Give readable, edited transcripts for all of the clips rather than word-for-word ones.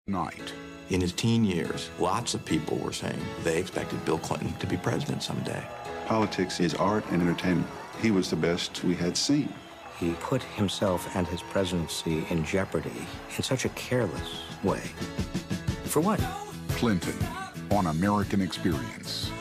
Night. In his teen years, lots of people were saying they expected Bill Clinton to be president someday. Politics is art and entertainment. He was the best we had seen. He put himself and his presidency in jeopardy in such a careless way. For what? Clinton on American Experience.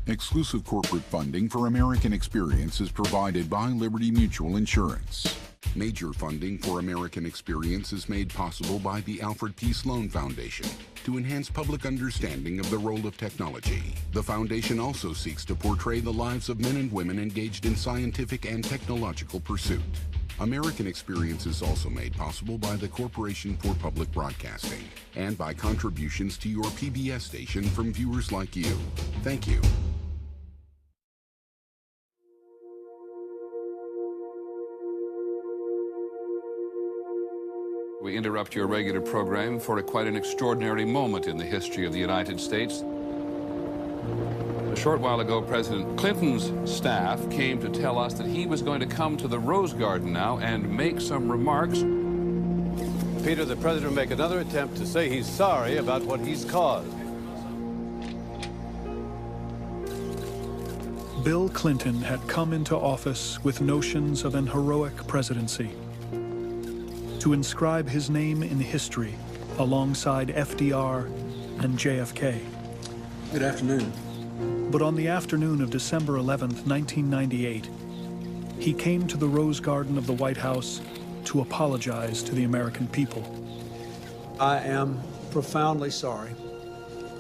Exclusive corporate funding for American Experience is provided by Liberty Mutual Insurance. Major funding for American Experience is made possible by the Alfred P. Sloan Foundation to enhance public understanding of the role of technology. The foundation also seeks to portray the lives of men and women engaged in scientific and technological pursuit. American Experience is also made possible by the Corporation for Public Broadcasting and by contributions to your PBS station from viewers like you. Thank you. We interrupt your regular program for quite an extraordinary moment in the history of the United States. A short while ago, President Clinton's staff came to tell us that he was going to come to the Rose Garden now and make some remarks. Peter, the president will make another attempt to say he's sorry about what he's caused. Bill Clinton had come into office with notions of an heroic presidency, to inscribe his name in history alongside FDR and JFK. Good afternoon. But on the afternoon of December 11th, 1998, he came to the Rose Garden of the White House to apologize to the American people. I am profoundly sorry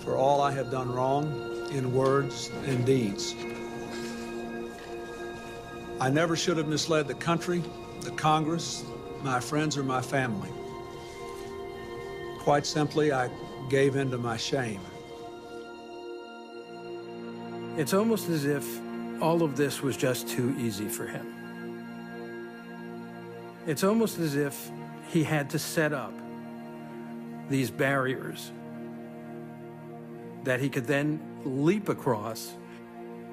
for all I have done wrong in words and deeds. I never should have misled the country, the Congress, my friends, or my family. Quite simply, I gave in to my shame. It's almost as if all of this was just too easy for him. It's almost as if he had to set up these barriers that he could then leap across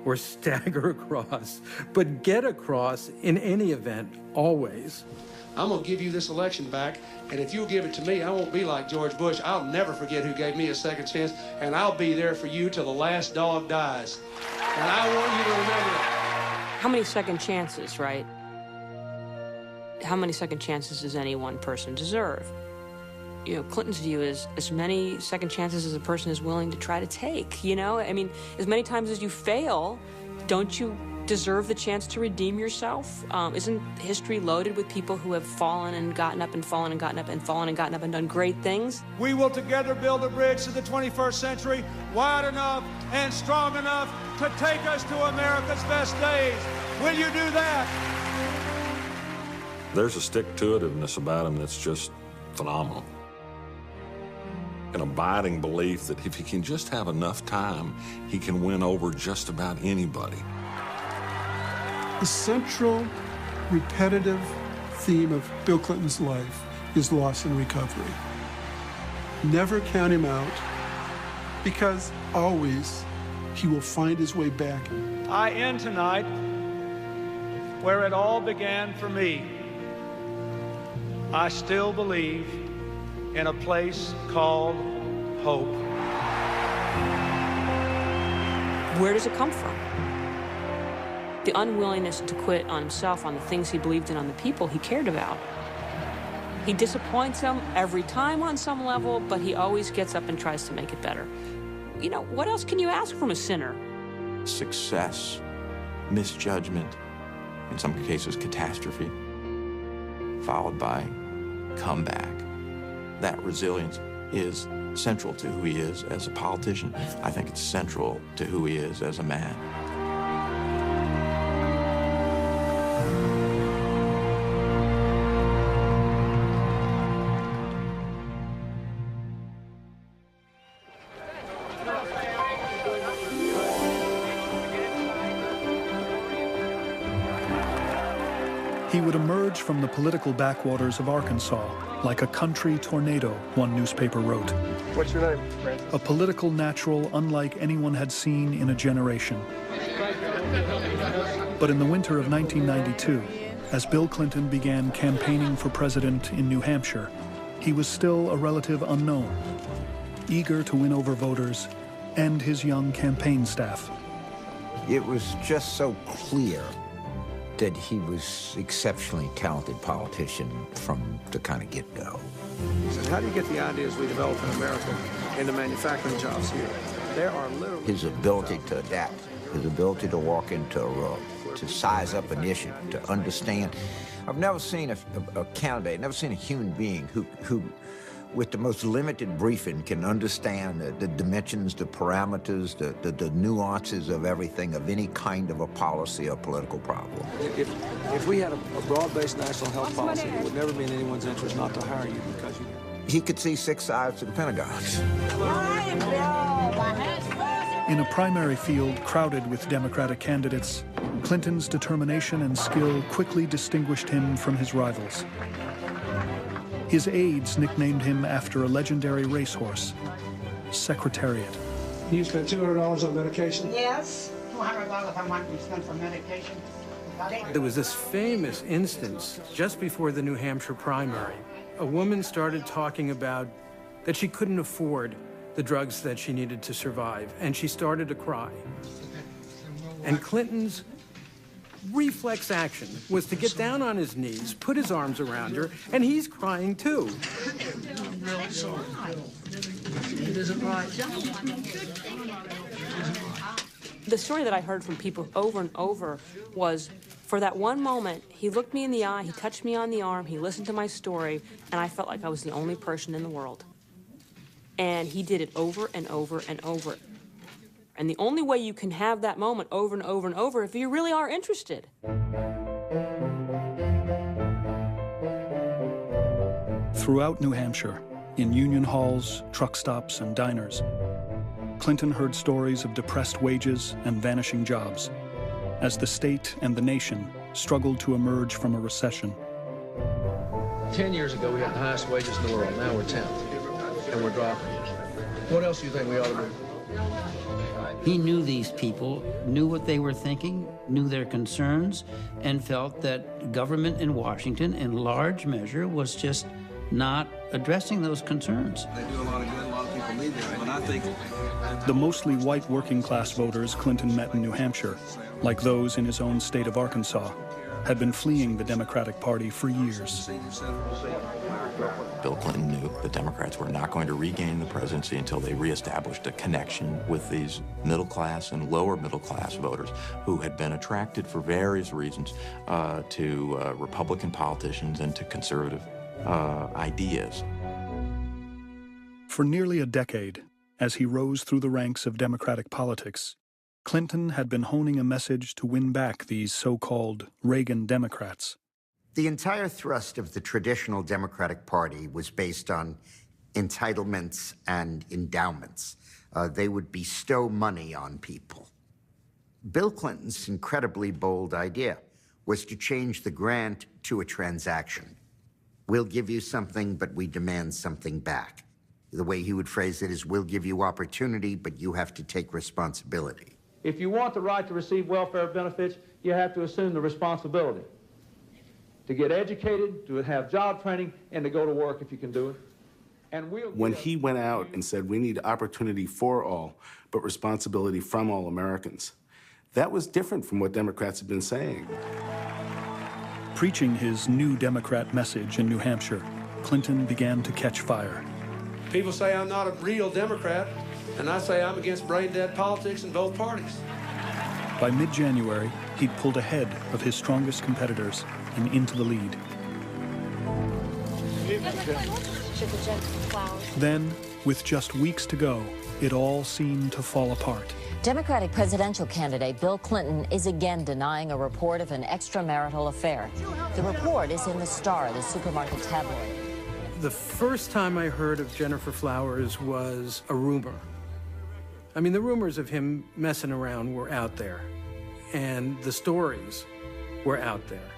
or stagger across, but get across in any event, always. I'm going to give you this election back, and if you'll give it to me, I won't be like George Bush. I'll never forget who gave me a second chance, and I'll be there for you till the last dog dies. And I want you to remember that. How many second chances, right? How many second chances does any one person deserve? You know, Clinton's view is as many second chances as a person is willing to try to take, you know? I mean, as many times as you fail, don't you deserve the chance to redeem yourself? Isn't history loaded with people who have fallen and gotten up and fallen and gotten up and fallen and gotten up and done great things? We will together build a bridge to the 21st century wide enough and strong enough to take us to America's best days. Will you do that? There's a stick-to-itiveness about him that's just phenomenal. An abiding belief that if he can just have enough time, he can win over just about anybody. The central, repetitive theme of Bill Clinton's life is loss and recovery. Never count him out, because always he will find his way back. I end tonight where it all began for me. I still believe in a place called hope. Where does it come from? The unwillingness to quit on himself, on the things he believed in, on the people he cared about. He disappoints them every time on some level, but he always gets up and tries to make it better. You know, what else can you ask from a sinner? Success, misjudgment, in some cases catastrophe, followed by comeback. That resilience is central to who he is as a politician. I think it's central to who he is as a man. He would emerge from the political backwaters of Arkansas like a country tornado, one newspaper wrote. What's your name, Francis? A political natural unlike anyone had seen in a generation. But in the winter of 1992, as Bill Clinton began campaigning for president in New Hampshire, he was still a relative unknown, eager to win over voters and his young campaign staff. It was just so clear that he was an exceptionally talented politician from the kind of get-go. So how do you get the ideas we develop in America into manufacturing jobs here? There are literally... His ability to adapt, his ability to walk into a room, to size up an issue, to understand. I've never seen a candidate, never seen a human being who with the most limited briefing can understand the dimensions, the parameters, the nuances of everything, of any kind of a policy or political problem. If we had a broad-based national health policy, it would never be in anyone's interest not to hire you because you... He could see 6 sides to the Pentagon. In a primary field crowded with Democratic candidates, Clinton's determination and skill quickly distinguished him from his rivals. His aides nicknamed him after a legendary racehorse, Secretariat. You spent $200 on medication? Yes, $200 I want to spend for medication. There was this famous instance just before the New Hampshire primary. A woman started talking about that she couldn't afford the drugs that she needed to survive, and she started to cry. And Clinton's reflex action was to get down on his knees, put his arms around her, and he's crying too. The story that I heard from people over and over was, for that one moment, he looked me in the eye, he touched me on the arm, he listened to my story, and I felt like I was the only person in the world. And he did it over and over and over. And the only way you can have that moment over and over and over if you really are interested. Throughout New Hampshire, in union halls, truck stops, and diners, Clinton heard stories of depressed wages and vanishing jobs as the state and the nation struggled to emerge from a recession. 10 years ago, we had the highest wages in the world. Now we're 10th, and we're dropping. What else do you think we ought to do? He knew these people, knew what they were thinking, knew their concerns, and felt that government in Washington, in large measure, was just not addressing those concerns. They do a lot of good, a lot of people need them, and I think... The mostly white working-class voters Clinton met in New Hampshire, like those in his own state of Arkansas, had been fleeing the Democratic Party for years. Bill Clinton knew the Democrats were not going to regain the presidency until they reestablished a connection with these middle-class and lower-middle-class voters who had been attracted for various reasons to Republican politicians and to conservative ideas. For nearly a decade, as he rose through the ranks of Democratic politics, Clinton had been honing a message to win back these so-called Reagan Democrats. The entire thrust of the traditional Democratic Party was based on entitlements and endowments. They would bestow money on people. Bill Clinton's incredibly bold idea was to change the grant to a transaction. We'll give you something, but we demand something back. The way he would phrase it is, we'll give you opportunity, but you have to take responsibility. If you want the right to receive welfare benefits, you have to assume the responsibility to get educated, to have job training, and to go to work if you can do it. And when he went out and said, we need opportunity for all, but responsibility from all Americans, that was different from what Democrats had been saying. Preaching his new Democrat message in New Hampshire, Clinton began to catch fire. People say I'm not a real Democrat, and I say I'm against brain-dead politics in both parties. By mid-January, he'd pulled ahead of his strongest competitors and into the lead. Then, With just weeks to go, it all seemed to fall apart. Democratic presidential candidate Bill Clinton is again denying a report of an extramarital affair. The report is in the Star, the supermarket tabloid. The first time I heard of Jennifer Flowers was a rumor. I mean, the rumors of him messing around were out there, and the stories were out there.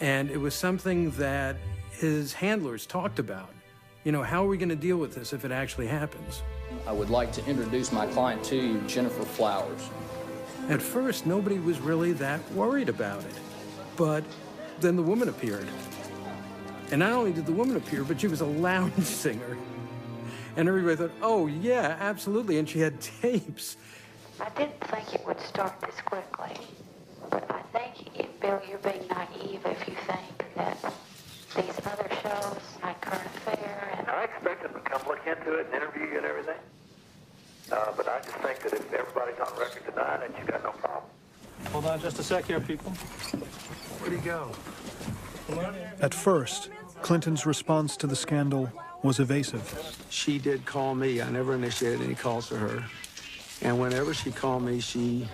And it was something that his handlers talked about. You know, how are we going to deal with this if it actually happens? I would like to introduce my client to you, Jennifer Flowers. At first, nobody was really that worried about it. But then the woman appeared. And not only did the woman appear, but she was a lounge singer. And everybody thought, oh, yeah, absolutely. And she had tapes. I didn't think it would start this quickly. But I think, Bill, you're being naive if you think that these other shows, like Current Affair and... I expect them to come look into it and interview you and everything. But I just think that if everybody's on record denying it, you got no problem. Hold on just a sec here, people. Where'd he go? At first, Clinton's response to the scandal was evasive. She did call me. I never initiated any calls for her. And whenever she called me, she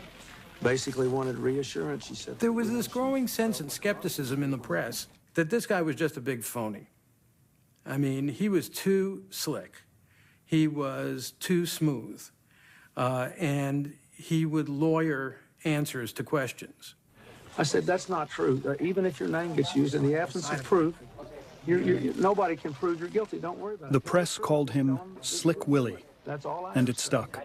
basically wanted reassurance. She said there was this growing sense and skepticism in the press that this guy was just a big phony. I mean, he was too slick. He was too smooth. And he would lawyer answers to questions. I said, that's not true. Even if your name gets used in the absence of proof, nobody can prove you're guilty. Don't worry about it. The press called him Slick Willie, and it stuck.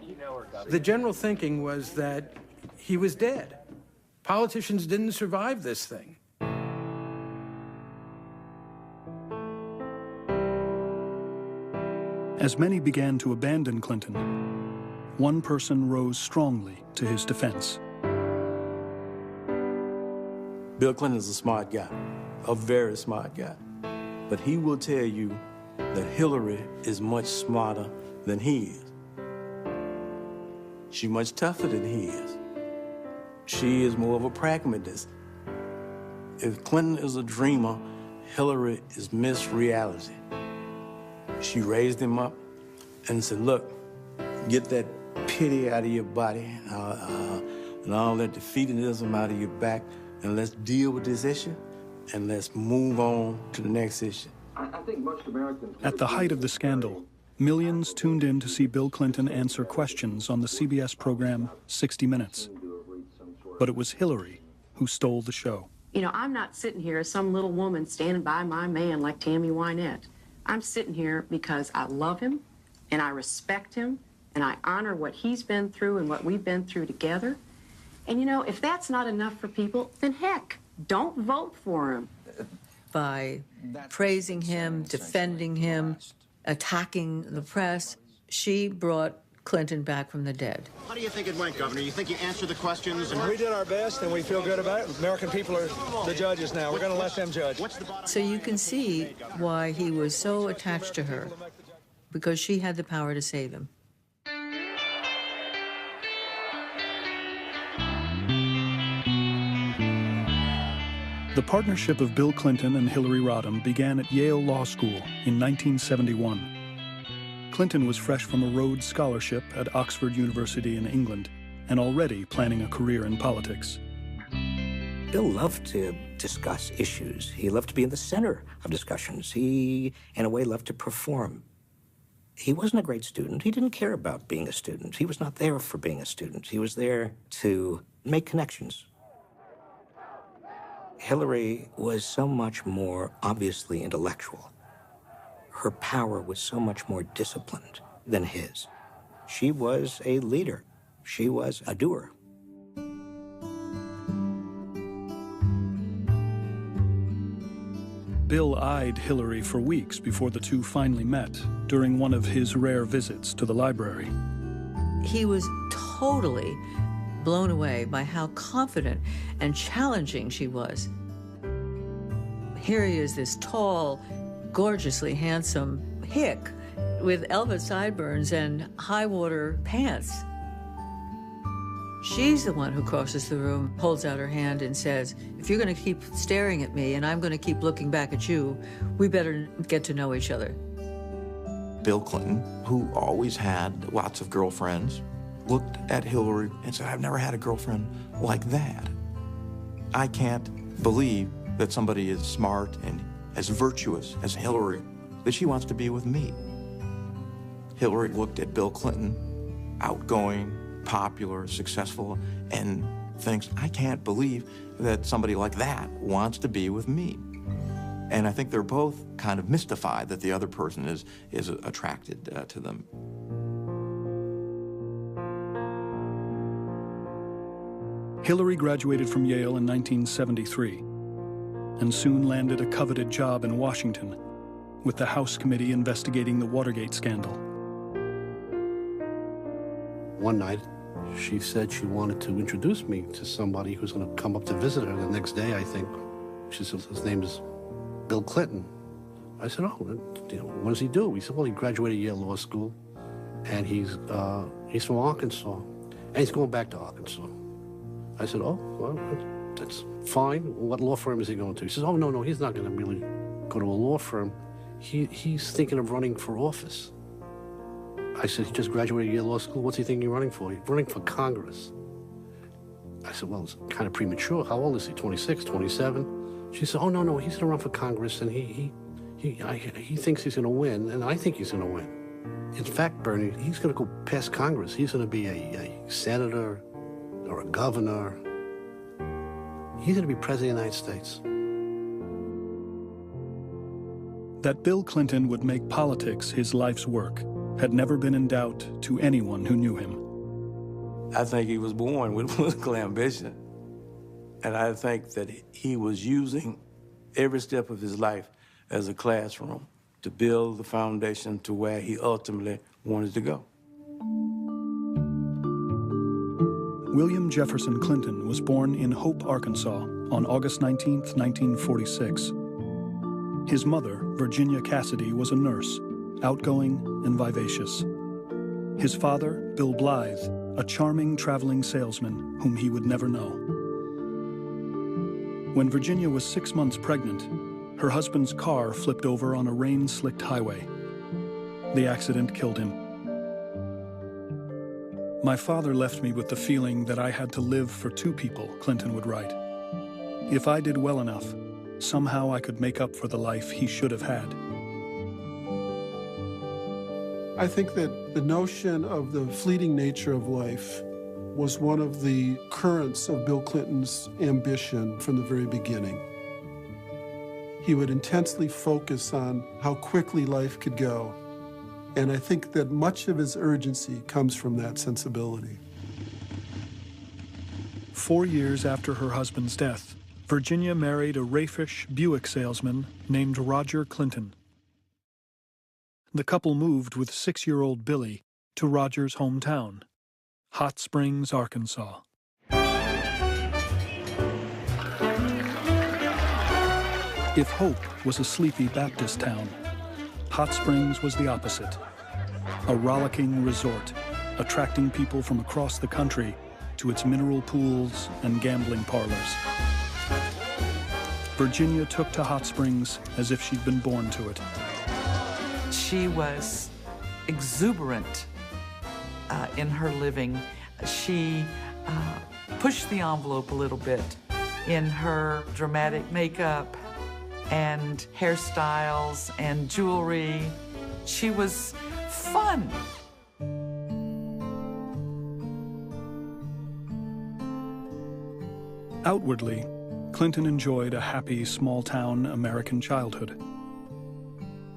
The general thinking was that he was dead. Politicians didn't survive this thing. As many began to abandon Clinton, one person rose strongly to his defense. Bill Clinton is a smart guy, a very smart guy. But he will tell you that Hillary is much smarter than he is. She's much tougher than he is. She is more of a pragmatist. If Clinton is a dreamer, Hillary is Miss Reality. She raised him up and said, look, get that pity out of your body and all that defeatism out of your back, and let's deal with this issue, and let's move on to the next issue. I think most Americans... At the height of the scandal, millions tuned in to see Bill Clinton answer questions on the CBS program 60 Minutes. But it was Hillary who stole the show. You know, I'm not sitting here as some little woman standing by my man like Tammy Wynette. I'm sitting here because I love him, and I respect him, and I honor what he's been through and what we've been through together. And, you know, if that's not enough for people, then heck, don't vote for him. By praising him, defending him, attacking the press, she brought Clinton back from the dead. How do you think it went, Governor? You think you answered the questions? And We did our best, and we feel good about it. American people are the judges now. We're going to let them judge. So you can see why he was so attached to her, because she had the power to save him. The partnership of Bill Clinton and Hillary Rodham began at Yale Law School in 1971. Clinton was fresh from a Rhodes Scholarship at Oxford University in England and already planning a career in politics. Bill loved to discuss issues. He loved to be in the center of discussions. He, in a way, loved to perform. He wasn't a great student. He didn't care about being a student. He was not there for being a student. He was there to make connections. Hillary was so much more obviously intellectual. Her power was so much more disciplined than his. She was a leader. She was a doer. Bill eyed Hillary for weeks before the two finally met during one of his rare visits to the library. He was totally blown away by how confident and challenging she was. Here he is, this tall, gorgeously handsome hick with Elvis sideburns and high-water pants. She's the one who crosses the room, holds out her hand and says, if you're going to keep staring at me and I'm going to keep looking back at you, we better get to know each other. Bill Clinton, who always had lots of girlfriends, looked at Hillary and said, I've never had a girlfriend like that. I can't believe that somebody as smart and as virtuous as Hillary, that she wants to be with me. Hillary looked at Bill Clinton, outgoing, popular, successful, and thinks, I can't believe that somebody like that wants to be with me. And I think they're both kind of mystified that the other person is attracted to them. Hillary graduated from Yale in 1973 and soon landed a coveted job in Washington with the House committee investigating the Watergate scandal. One night, she said she wanted to introduce me to somebody who's going to come up to visit her the next day, I think. She said, his name is Bill Clinton. I said, oh, what does he do? He said, well, he graduated Yale Law School, and he's from Arkansas, and he's going back to Arkansas. I said, oh, well, that's fine. What law firm is he going to? He says, oh, no, he's not going to really go to a law firm. He's thinking of running for office. I said, he just graduated Yale Law School. What's he thinking of running for? He's running for Congress. I said, well, it's kind of premature. How old is he, 26, 27? She said, oh, no, he's going to run for Congress, and he thinks he's going to win, and I think he's going to win. In fact, Bernie, he's going to go past Congress. He's going to be a senator or a governor. He's going to be president of the United States. That Bill Clinton would make politics his life's work had never been in doubt to anyone who knew him. I think he was born with political ambition. And I think that he was using every step of his life as a classroom to build the foundation to where he ultimately wanted to go. William Jefferson Clinton was born in Hope, Arkansas on August 19, 1946. His mother, Virginia Cassidy, was a nurse, outgoing and vivacious. His father, Bill Blythe, a charming traveling salesman whom he would never know. When Virginia was 6 months pregnant, her husband's car flipped over on a rain-slicked highway. The accident killed him. My father left me with the feeling that I had to live for two people, Clinton would write. If I did well enough, somehow I could make up for the life he should have had. I think that the notion of the fleeting nature of life was one of the currents of Bill Clinton's ambition from the very beginning. He would intensely focus on how quickly life could go. And I think that much of his urgency comes from that sensibility. 4 years after her husband's death, Virginia married a raffish Buick salesman named Roger Clinton. The couple moved with 6-year-old Billy to Roger's hometown, Hot Springs, Arkansas. If Hope was a sleepy Baptist town, Hot Springs was the opposite. A rollicking resort, attracting people from across the country to its mineral pools and gambling parlors. Virginia took to Hot Springs as if she'd been born to it. She was exuberant in her living. She pushed the envelope a little bit in her dramatic makeup and hairstyles and jewelry. She was fun. Outwardly, Clinton enjoyed a happy, small-town American childhood.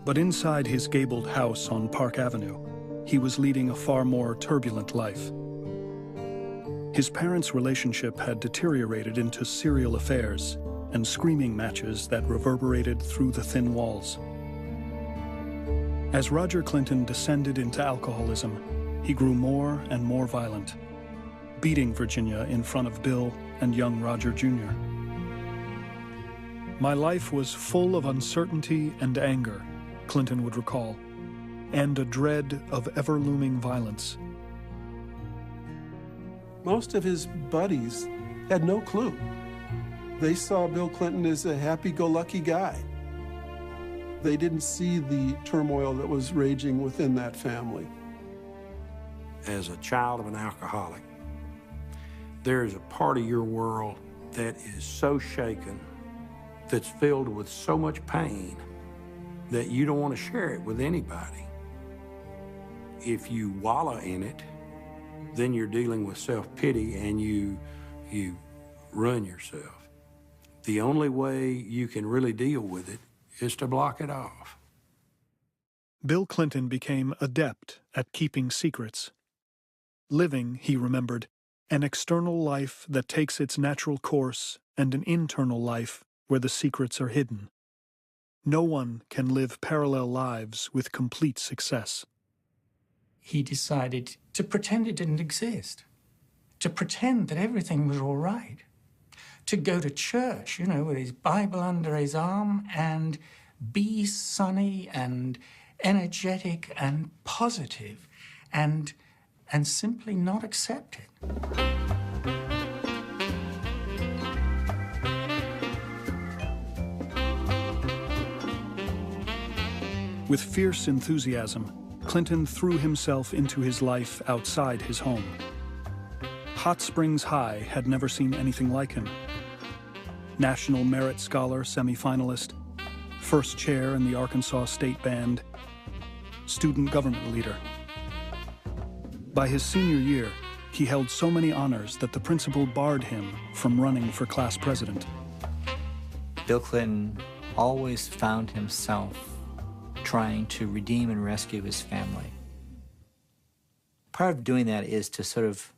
But inside his gabled house on Park Avenue, he was leading a far more turbulent life. His parents' relationship had deteriorated into serial affairs and screaming matches that reverberated through the thin walls. As Roger Clinton descended into alcoholism, he grew more and more violent, beating Virginia in front of Bill and young Roger Jr. My life was full of uncertainty and anger, Clinton would recall, and a dread of ever-looming violence. Most of his buddies had no clue. They saw Bill Clinton as a happy-go-lucky guy. They didn't see the turmoil that was raging within that family. As a child of an alcoholic, there is a part of your world that is so shaken, that's filled with so much pain, that you don't want to share it with anybody. If you wallow in it, then you're dealing with self-pity and you ruin yourself. The only way you can really deal with it is to block it off. Bill Clinton became adept at keeping secrets. Living, he remembered, an external life that takes its natural course and an internal life where the secrets are hidden. No one can live parallel lives with complete success. He decided to pretend it didn't exist, to pretend that everything was all right, to go to church, you know, with his Bible under his arm and be sunny and energetic and positive and simply not accept it. With fierce enthusiasm, Clinton threw himself into his life outside his home. Hot Springs High had never seen anything like him. National Merit Scholar semifinalist, first chair in the Arkansas State Band, student government leader. By his senior year, he held so many honors that the principal barred him from running for class president. Bill Clinton always found himself trying to redeem and rescue his family. Part of doing that is to sort of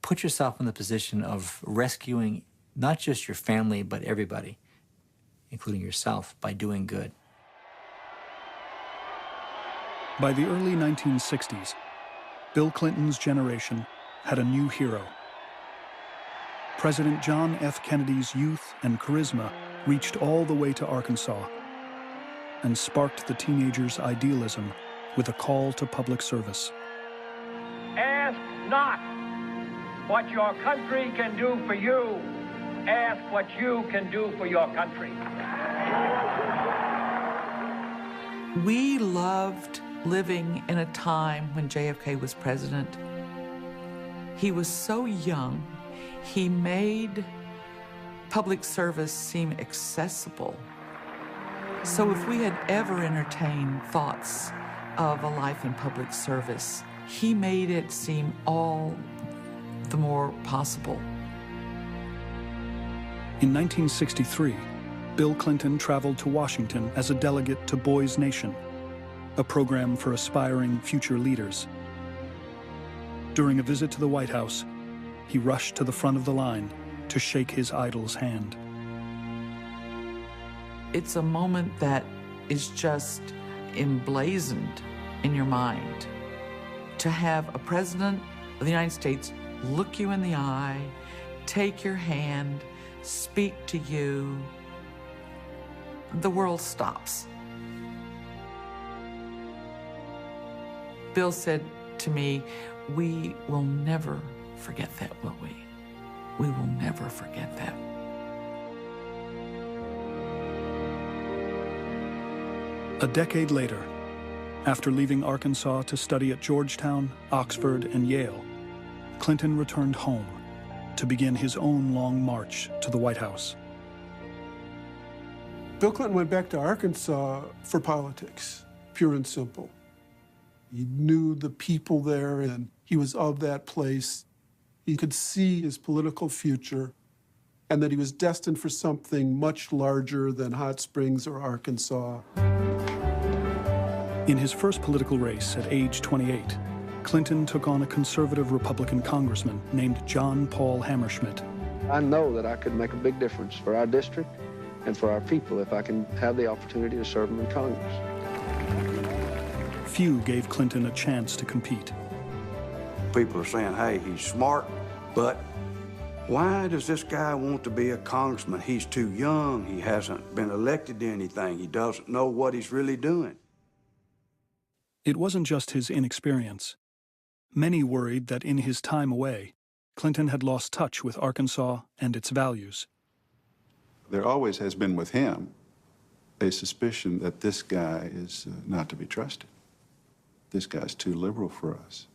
put yourself in the position of rescuing not just your family, but everybody, including yourself, by doing good. By the early 1960s, Bill Clinton's generation had a new hero. President John F. Kennedy's youth and charisma reached all the way to Arkansas and sparked the teenagers' idealism with a call to public service. Ask not what your country can do for you. Ask what you can do for your country. We loved living in a time when JFK was president. He was so young, he made public service seem accessible. So if we had ever entertained thoughts of a life in public service, he made it seem all the more possible. In 1963, Bill Clinton traveled to Washington as a delegate to Boys Nation, a program for aspiring future leaders. During a visit to the White House, he rushed to the front of the line to shake his idol's hand. It's a moment that is just emblazoned in your mind. To have a president of the United States look you in the eye, take your hand, speak to you, the world stops. Bill said to me, "We will never forget that, will we? We will never forget that." A decade later, after leaving Arkansas to study at Georgetown, Oxford, and Yale, Clinton returned home to begin his own long march to the White House. Bill Clinton went back to Arkansas for politics, pure and simple. He knew the people there, and he was of that place. He could see his political future, and that he was destined for something much larger than Hot Springs or Arkansas. In his first political race at age 28, Clinton took on a conservative Republican congressman named John Paul Hammerschmidt. I know that I could make a big difference for our district and for our people if I can have the opportunity to serve them in Congress. Few gave Clinton a chance to compete. People are saying, hey, he's smart, but why does this guy want to be a congressman? He's too young. He hasn't been elected to anything. He doesn't know what he's really doing. It wasn't just his inexperience. Many worried that in his time away, Clinton had lost touch with Arkansas and its values. There always has been with him a suspicion that this guy is not to be trusted. This guy's too liberal for us.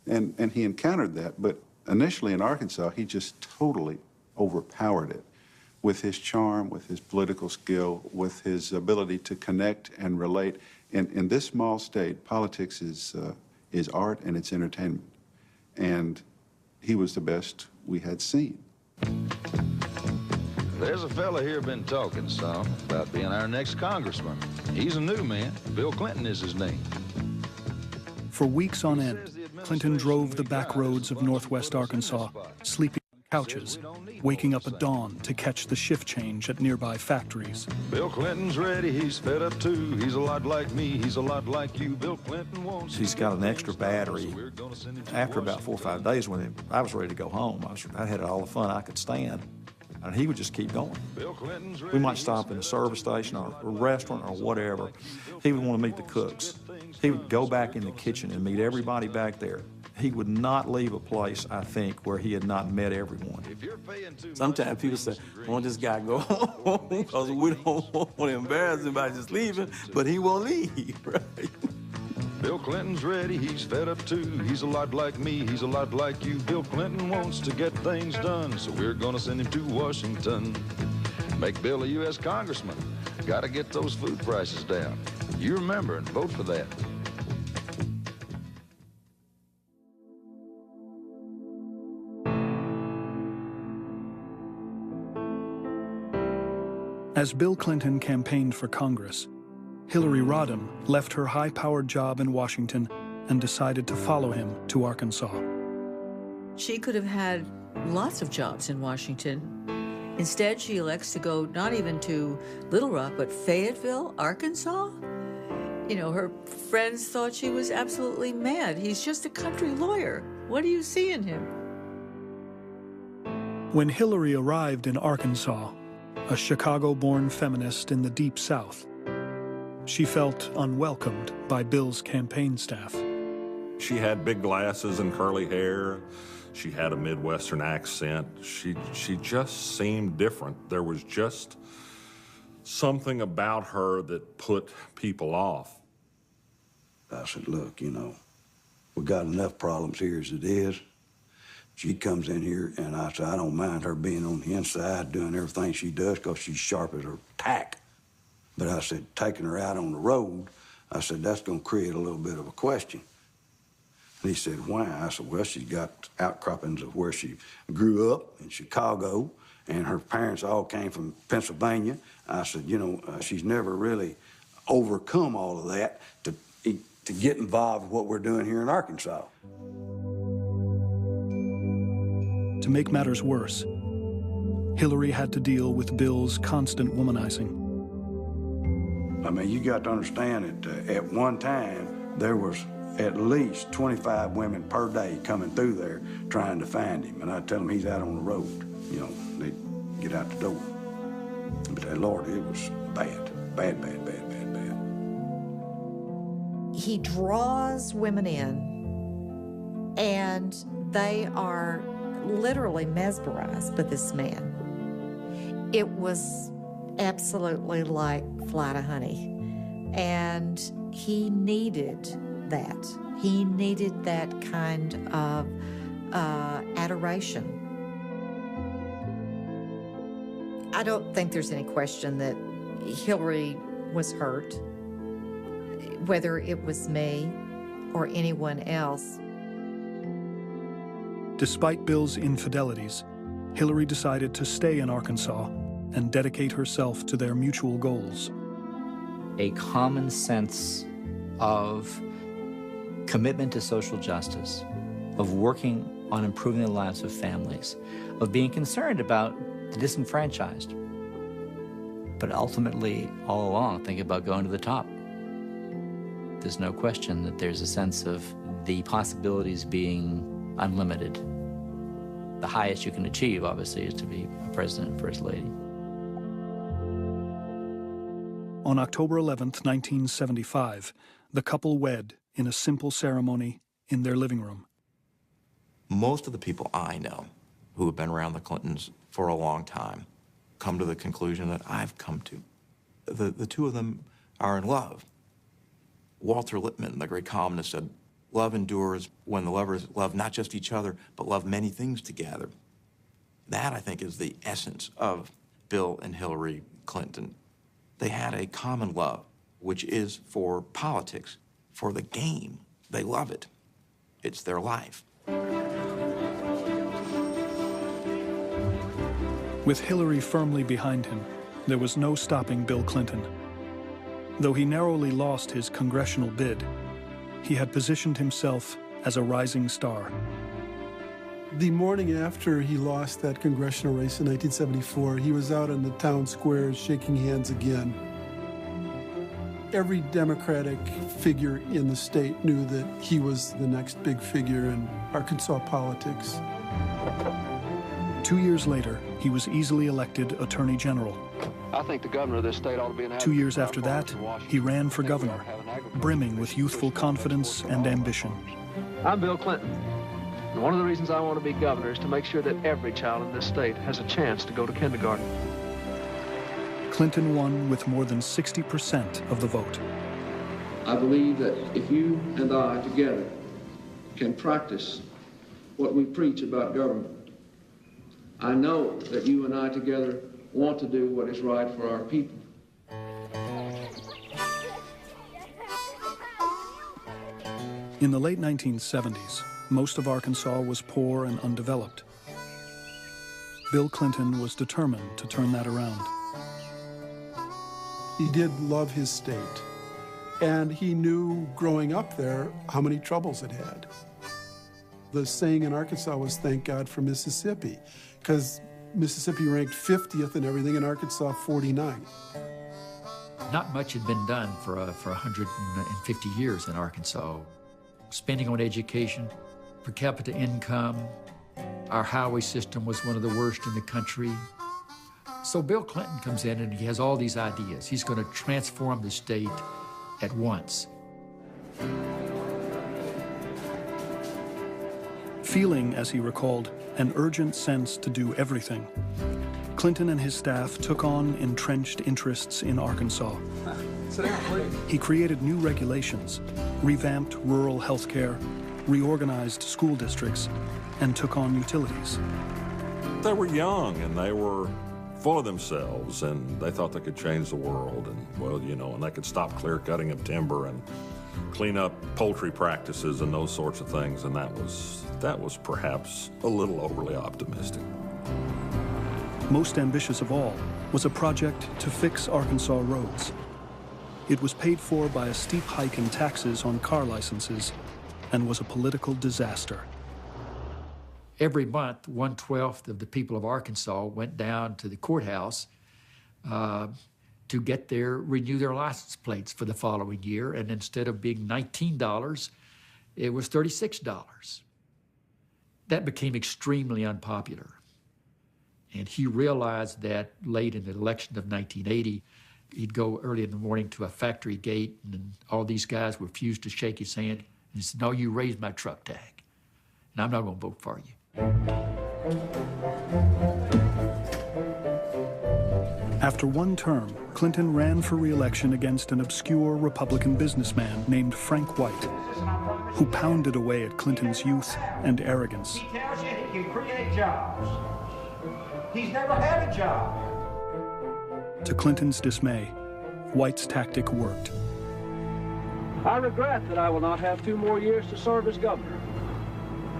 And he encountered that, but initially in Arkansas, he just totally overpowered it with his charm, with his political skill, with his ability to connect and relate. In this small state, politics is art and it's entertainment. And he was the best we had seen. There's a fella here been talking some about being our next congressman. He's a new man. Bill Clinton is his name. For weeks on end, Clinton drove the back roads of northwest Arkansas, sleeping on couches, waking up at dawn to catch the shift change at nearby factories. Bill Clinton's ready, he's fed up too. He's a lot like me, he's a lot like you. Bill Clinton wants... She's got an extra battery. After about 4 or 5 days, when I was ready to go home, I had all the fun I could stand. And he would just keep going. We might stop in a service station or a restaurant or whatever. He would want to meet the cooks. He would go back in the kitchen and meet everybody back there. He would not leave a place, I think, where he had not met everyone. Sometimes people say, won't this guy go home? Because we don't want to embarrass him by just leaving, but he won't leave, right? Bill Clinton's ready, he's fed up too. He's a lot like me, he's a lot like you. Bill Clinton wants to get things done, so we're gonna send him to Washington. Make Bill a U.S. congressman. Gotta get those food prices down. You remember and vote for that. As Bill Clinton campaigned for Congress, Hillary Rodham left her high-powered job in Washington and decided to follow him to Arkansas. She could have had lots of jobs in Washington. Instead, she elects to go not even to Little Rock, but Fayetteville, Arkansas. You know, her friends thought she was absolutely mad. He's just a country lawyer. What do you see in him? When Hillary arrived in Arkansas, a Chicago-born feminist in the Deep South, she felt unwelcomed by Bill's campaign staff. She had big glasses and curly hair. She had a Midwestern accent. She just seemed different. There was just something about her that put people off. I said, look, you know, we got enough problems here as it is. She comes in here, and I said, I don't mind her being on the inside doing everything she does because she's sharp as her tack. But I said, taking her out on the road, I said, that's going to create a little bit of a question. And he said, why? I said, well, she's got outcroppings of where she grew up in Chicago, and her parents all came from Pennsylvania. I said, you know, she's never really overcome all of that to get involved with what we're doing here in Arkansas. To make matters worse, Hillary had to deal with Bill's constant womanizing. I mean, you got to understand that at one time, there was at least 25 women per day coming through there trying to find him. And I tell them he's out on the road. You know, they get out the door. But Lord, it was bad, bad, bad, bad, bad, bad. He draws women in, and they are literally mesmerized by this man. It was absolutely like fly to honey. And he needed that. He needed that kind of adoration. I don't think there's any question that Hillary was hurt, whether it was me or anyone else. Despite Bill's infidelities, Hillary decided to stay in Arkansas and dedicate herself to their mutual goals. A common sense of commitment to social justice, of working on improving the lives of families, of being concerned about the disenfranchised, but ultimately, all along, thinking about going to the top. There's no question that there's a sense of the possibilities being unlimited. The highest you can achieve, obviously, is to be a president and first lady. On October 11th, 1975, the couple wed in a simple ceremony in their living room. Most of the people I know who have been around the Clintons for a long time come to the conclusion that I've come to, the two of them are in love. Walter Lippmann, the great columnist, said, "Love endures when the lovers love not just each other, but love many things together." That, I think, is the essence of Bill and Hillary Clinton. They had a common love, which is for politics, for the game. They love it. It's their life. With Hillary firmly behind him, there was no stopping Bill Clinton. Though he narrowly lost his congressional bid, he had positioned himself as a rising star. The morning after he lost that congressional race in 1974, he was out in the town squares shaking hands again. Every Democratic figure in the state knew that he was the next big figure in Arkansas politics. 2 years later, he was easily elected Attorney General. I think the governor of this state ought to be an 2 years after that, he ran for governor, brimming with youthful confidence and ambition. I'm Bill Clinton. And one of the reasons I want to be governor is to make sure that every child in this state has a chance to go to kindergarten. Clinton won with more than 60% of the vote. I believe that if you and I together can practice what we preach about government, I know that you and I together want to do what is right for our people. In the late 1970s, most of Arkansas was poor and undeveloped. Bill Clinton was determined to turn that around. He did love his state, and he knew growing up there how many troubles it had. The saying in Arkansas was, "Thank God for Mississippi," because Mississippi ranked 50th in everything, and Arkansas 49th. Not much had been done for 150 years in Arkansas. Spending on education, per capita income, our highway system was one of the worst in the country. So Bill Clinton comes in and he has all these ideas. He's going to transform the state at once. Feeling, as he recalled, an urgent sense to do everything, Clinton and his staff took on entrenched interests in Arkansas. Sit down, please. He created new regulations, revamped rural health care, reorganized school districts, and took on utilities. They were young and they were full of themselves and they thought they could change the world and, well, you know, and they could stop clear cutting of timber and clean up poultry practices and those sorts of things, and that was perhaps a little overly optimistic. Most ambitious of all was a project to fix Arkansas roads. It was paid for by a steep hike in taxes on car licenses and was a political disaster. Every month, 1/12 of the people of Arkansas went down to the courthouse to renew their license plates for the following year, and instead of being $19, it was $36. That became extremely unpopular. And he realized that late in the election of 1980, he'd go early in the morning to a factory gate, and all these guys refused to shake his hand. And he said, "No, you raised my truck tag, and I'm not going to vote for you." After one term, Clinton ran for re-election against an obscure Republican businessman named Frank White, who pounded away at Clinton's youth and arrogance. He tells you he can create jobs. He's never had a job. To Clinton's dismay, White's tactic worked. I regret that I will not have 2 more years to serve as governor,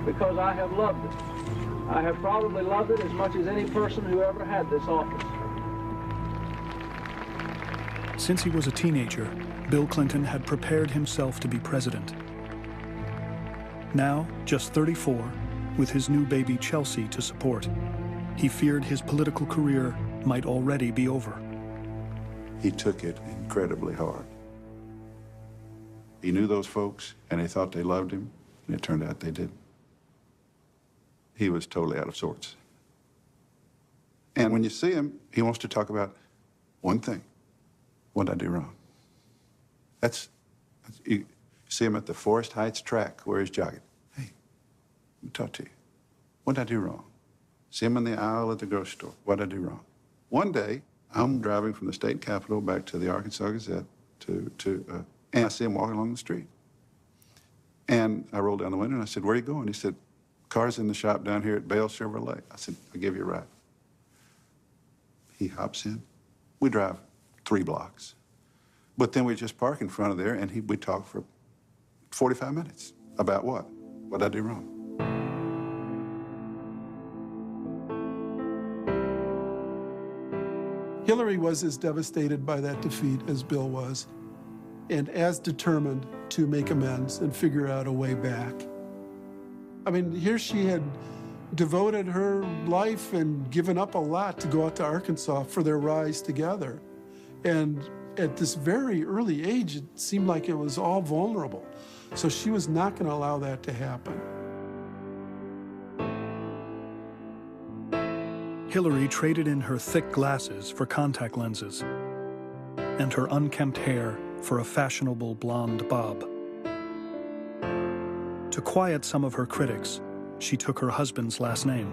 because I have loved it. I have probably loved it as much as any person who ever had this office. Since he was a teenager, Bill Clinton had prepared himself to be president. Now, just 34, with his new baby Chelsea to support, he feared his political career might already be over. He took it incredibly hard. He knew those folks, and they thought they loved him, and it turned out they didn't. He was totally out of sorts. And when you see him, he wants to talk about one thing. What did I do wrong? You see him at the Forest Heights track where he's jogging. Hey, let me talk to you. What did I do wrong? See him in the aisle at the grocery store. What did I do wrong? One day, I'm driving from the state capitol back to the Arkansas Gazette and I see him walking along the street. And I rolled down the window and I said, "Where are you going?" He said, "Car's in the shop down here at Bale Chevrolet." I said, "I'll give you a ride." He hops in. We drive 3 blocks. But then we just park in front of there and we talk for 45 minutes. About what? What'd I do wrong? Hillary was as devastated by that defeat as Bill was, and as determined to make amends and figure out a way back. I mean, here she had devoted her life and given up a lot to go out to Arkansas for their rise together. And at this very early age, it seemed like it was all vulnerable. So she was not going to allow that to happen. Hillary traded in her thick glasses for contact lenses and her unkempt hair for a fashionable blonde bob. To quiet some of her critics, she took her husband's last name.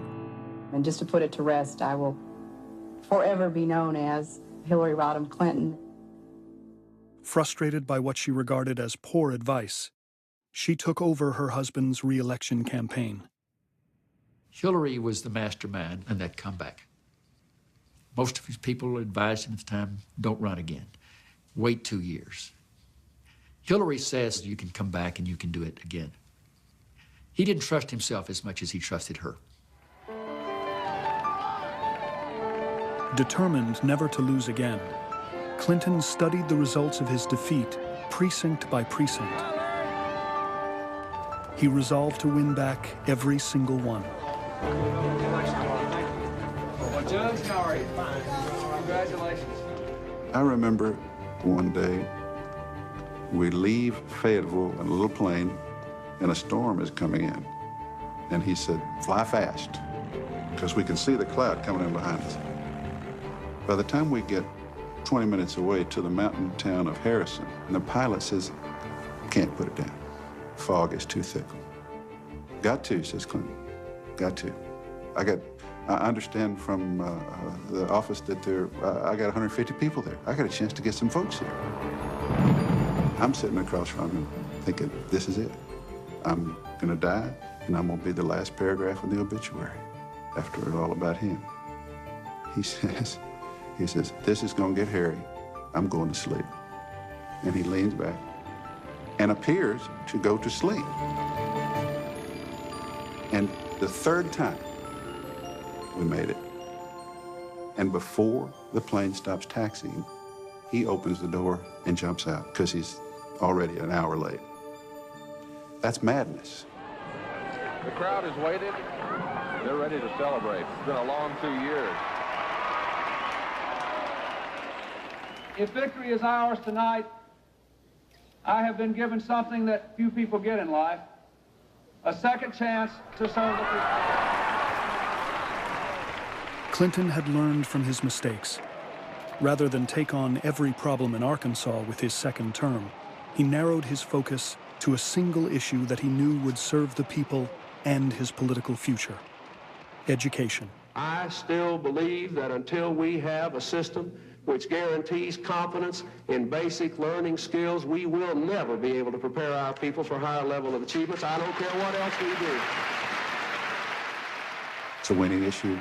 And just to put it to rest, I will forever be known as Hillary Rodham Clinton. Frustrated by what she regarded as poor advice, she took over her husband's re-election campaign. Hillary was the mastermind in that comeback. Most of his people advised him at the time, don't run again. Wait 2 years. Hillary says you can come back and you can do it again. He didn't trust himself as much as he trusted her. Determined never to lose again, Clinton studied the results of his defeat precinct by precinct. He resolved to win back every single one. Well, Judge, how are you? Fine. Congratulations. I remember one day we leave Fayetteville in a little plane and a storm is coming in. And he said, "Fly fast," because we can see the cloud coming in behind us. By the time we get 20 minutes away to the mountain town of Harrison, and the pilot says, "Can't put it down. Fog is too thick." "Got to," says Clinton. "Got to. I understand from the office that I got 150 people there. I got a chance to get some folks here." I'm sitting across from him thinking, this is it. I'm gonna die, and I'm gonna be the last paragraph in the obituary. After it's all about him. He says, "This is gonna get hairy. I'm going to sleep." And he leans back and appears to go to sleep. And the third time, we made it. And before the plane stops taxiing, he opens the door and jumps out because he's already an hour late. That's madness. The crowd has waited. They're ready to celebrate. It's been a long 2 years. If victory is ours tonight, I have been given something that few people get in life, a second chance to serve the people. Clinton had learned from his mistakes. Rather than take on every problem in Arkansas with his second term, he narrowed his focus to a single issue that he knew would serve the people and his political future: education. I still believe that until we have a system which guarantees confidence in basic learning skills, we will never be able to prepare our people for a higher level of achievements. I don't care what else we do. It's a winning issue.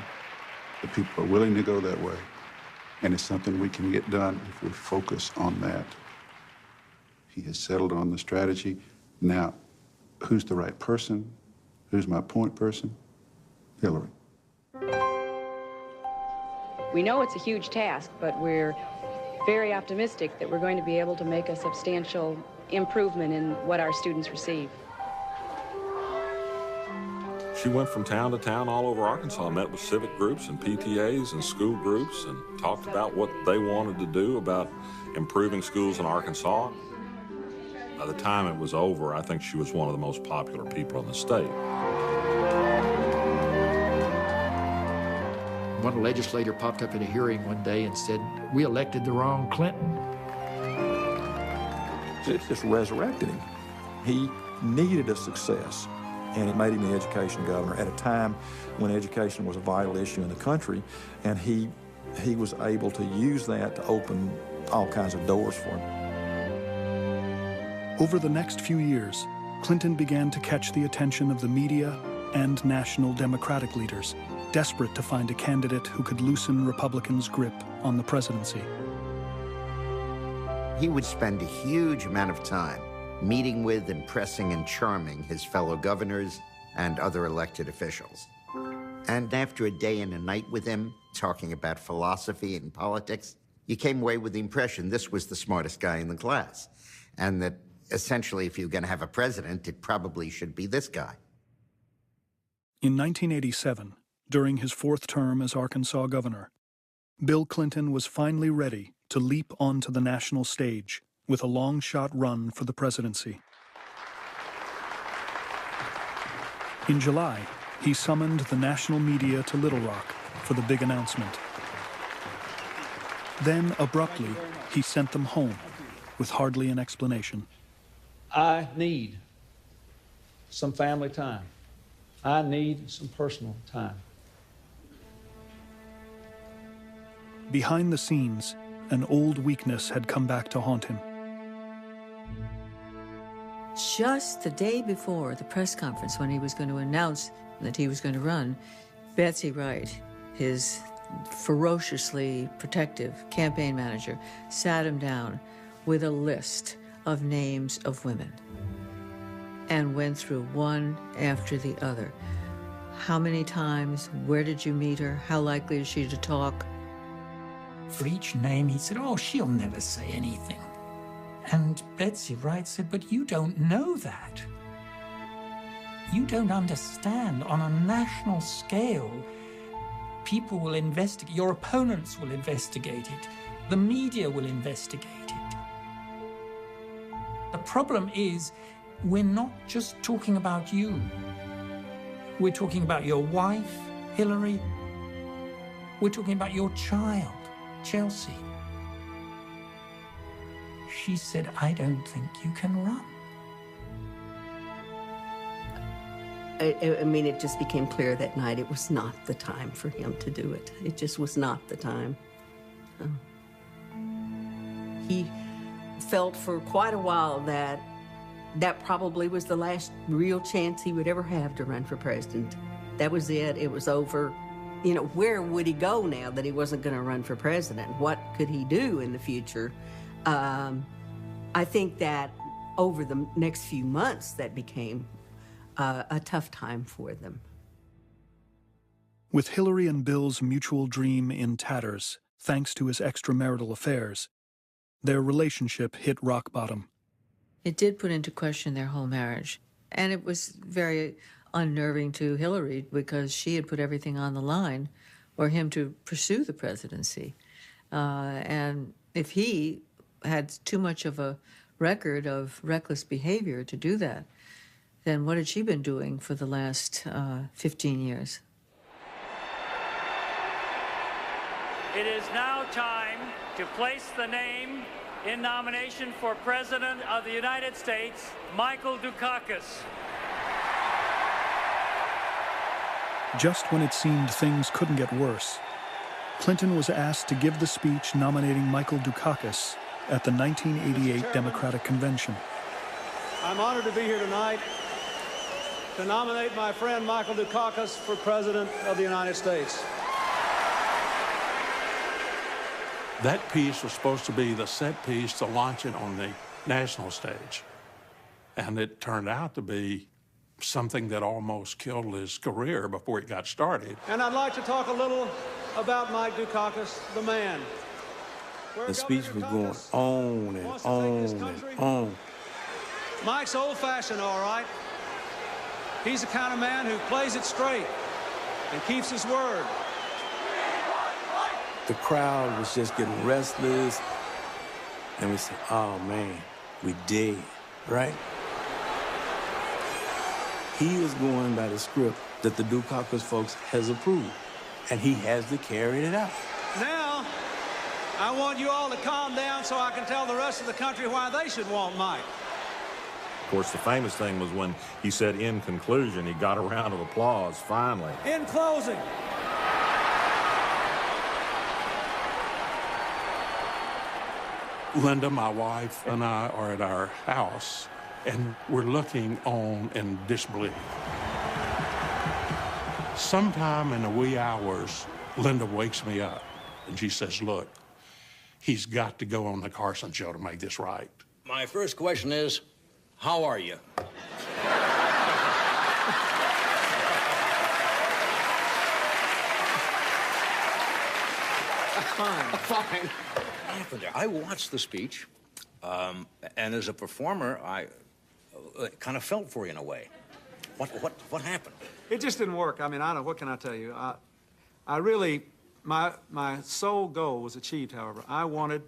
The people are willing to go that way. And it's something we can get done if we focus on that. He has settled on the strategy. Now, who's the right person? Who's my point person? Hillary. We know it's a huge task, but we're very optimistic that we're going to be able to make a substantial improvement in what our students receive. She went from town to town all over Arkansas, met with civic groups and PTAs and school groups, and talked about what they wanted to do about improving schools in Arkansas. By the time it was over, I think she was one of the most popular people in the state. One legislator popped up at a hearing one day and said, "We elected the wrong Clinton." It just resurrected him. He needed a success, and it made him the education governor at a time when education was a vital issue in the country, and he he was able to use that to open all kinds of doors for him. Over the next few years, Clinton began to catch the attention of the media and national Democratic leaders, desperate to find a candidate who could loosen Republicans' grip on the presidency. He would spend a huge amount of time meeting with, impressing, and charming his fellow governors and other elected officials. And after a day and a night with him, talking about philosophy and politics, you came away with the impression this was the smartest guy in the class, and that essentially, if you're going to have a president, it probably should be this guy. In 1987, during his fourth term as Arkansas governor, Bill Clinton was finally ready to leap onto the national stage with a long-shot run for the presidency. In July, he summoned the national media to Little Rock for the big announcement. Then, abruptly, he sent them home with hardly an explanation. I need some family time. I need some personal time. Behind the scenes, an old weakness had come back to haunt him. Just the day before the press conference, when he was going to announce that he was going to run, Betsy Wright, his ferociously protective campaign manager, sat him down with a list of names of women and went through one after the other. How many times? Where did you meet her? How likely is she to talk? For each name, he said, "Oh, she'll never say anything." And Betsy Wright said, "But you don't know that. You don't understand. On a national scale, people will investigate. Your opponents will investigate it. The media will investigate it. The problem is, we're not just talking about you. We're talking about your wife, Hillary. We're talking about your child, Chelsea." She said, "I don't think you can run." I mean, it just became clear that night it was not the time for him to do it. It just was not the time. He felt for quite a while that that probably was the last real chance he would ever have to run for president. That was it. It was over. You know, where would he go now that he wasn't going to run for president? What could he do in the future? I think that over the next few months, that became a tough time for them. With Hillary and Bill's mutual dream in tatters, thanks to his extramarital affairs, their relationship hit rock bottom. It did put into question their whole marriage. And it was very unnerving to Hillary because she had put everything on the line for him to pursue the presidency. And if he had too much of a record of reckless behavior to do that, then what had she been doing for the last 15 years? It is now time to place the name in nomination for President of the United States, Michael Dukakis. Just when it seemed things couldn't get worse, Clinton was asked to give the speech nominating Michael Dukakis at the 1988 Democratic Convention. I'm honored to be here tonight to nominate my friend Michael Dukakis for President of the United States. That piece was supposed to be the set piece to launch it on the national stage. And it turned out to be something that almost killed his career before it got started. And I'd like to talk a little about Mike Dukakis, the man. The speech was going on and on and on. Mike's old-fashioned, all right. He's the kind of man who plays it straight and keeps his word. The crowd was just getting restless, and we said, "Oh man, we dead," right? He is going by the script that the Dukakis folks has approved, and he has to carry it out. Now, I want you all to calm down so I can tell the rest of the country why they should want Mike. Of course, the famous thing was when he said, "In conclusion," he got a round of applause, finally. In closing, Linda, my wife, and I are at our house, and we're looking on in disbelief. Sometime in the wee hours, Linda wakes me up, and she says, look, he's got to go on the Carson show to make this right. My first question is, how are you? Fine. Fine. What happened there? I watched the speech, and as a performer, I kind of felt for you in a way. What happened? It just didn't work. I mean, I don't know, what can I tell you? I really, my sole goal was achieved, however. I wanted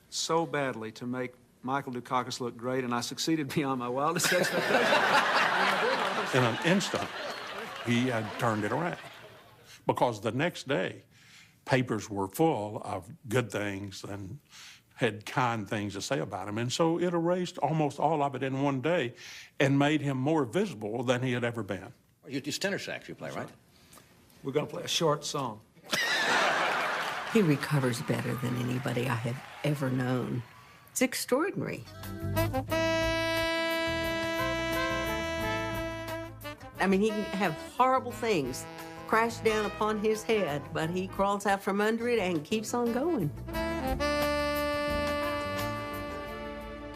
so badly to make Michael Dukakis look great, and I succeeded beyond my wildest expectations. In an instant, he had turned it around. Because the next day, papers were full of good things and had kind things to say about him. And so it erased almost all of it in one day and made him more visible than he had ever been. You do tenor sax, you play, right? We're going to play a short song. He recovers better than anybody I have ever known. It's extraordinary. I mean, he can have horrible things crash down upon his head, but he crawls out from under it and keeps on going.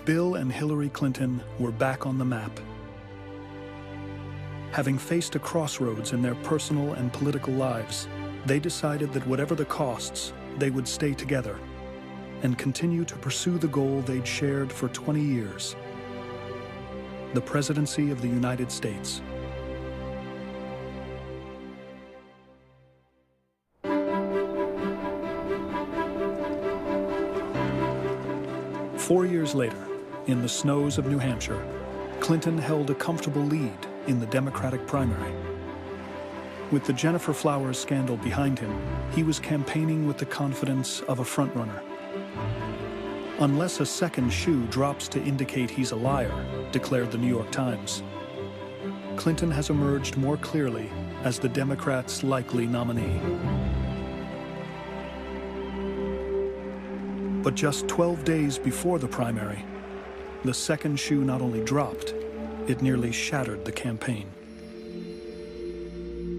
Bill and Hillary Clinton were back on the map. Having faced a crossroads in their personal and political lives, they decided that whatever the costs, they would stay together and continue to pursue the goal they'd shared for 20 years, the presidency of the United States. Four years later, in the snows of New Hampshire, Clinton held a comfortable lead in the Democratic primary. With the Jennifer Flowers scandal behind him, he was campaigning with the confidence of a frontrunner. Unless a second shoe drops to indicate he's a liar, declared the New York Times, Clinton has emerged more clearly as the Democrats' likely nominee. But just 12 days before the primary, the second shoe not only dropped, it nearly shattered the campaign.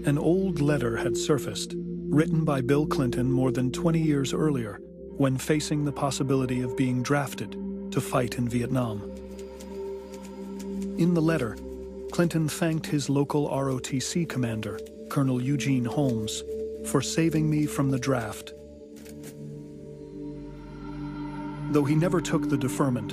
An old letter had surfaced, written by Bill Clinton more than 20 years earlier, when facing the possibility of being drafted to fight in Vietnam. In the letter, Clinton thanked his local ROTC commander, Colonel Eugene Holmes, for saving me from the draft. Though he never took the deferment,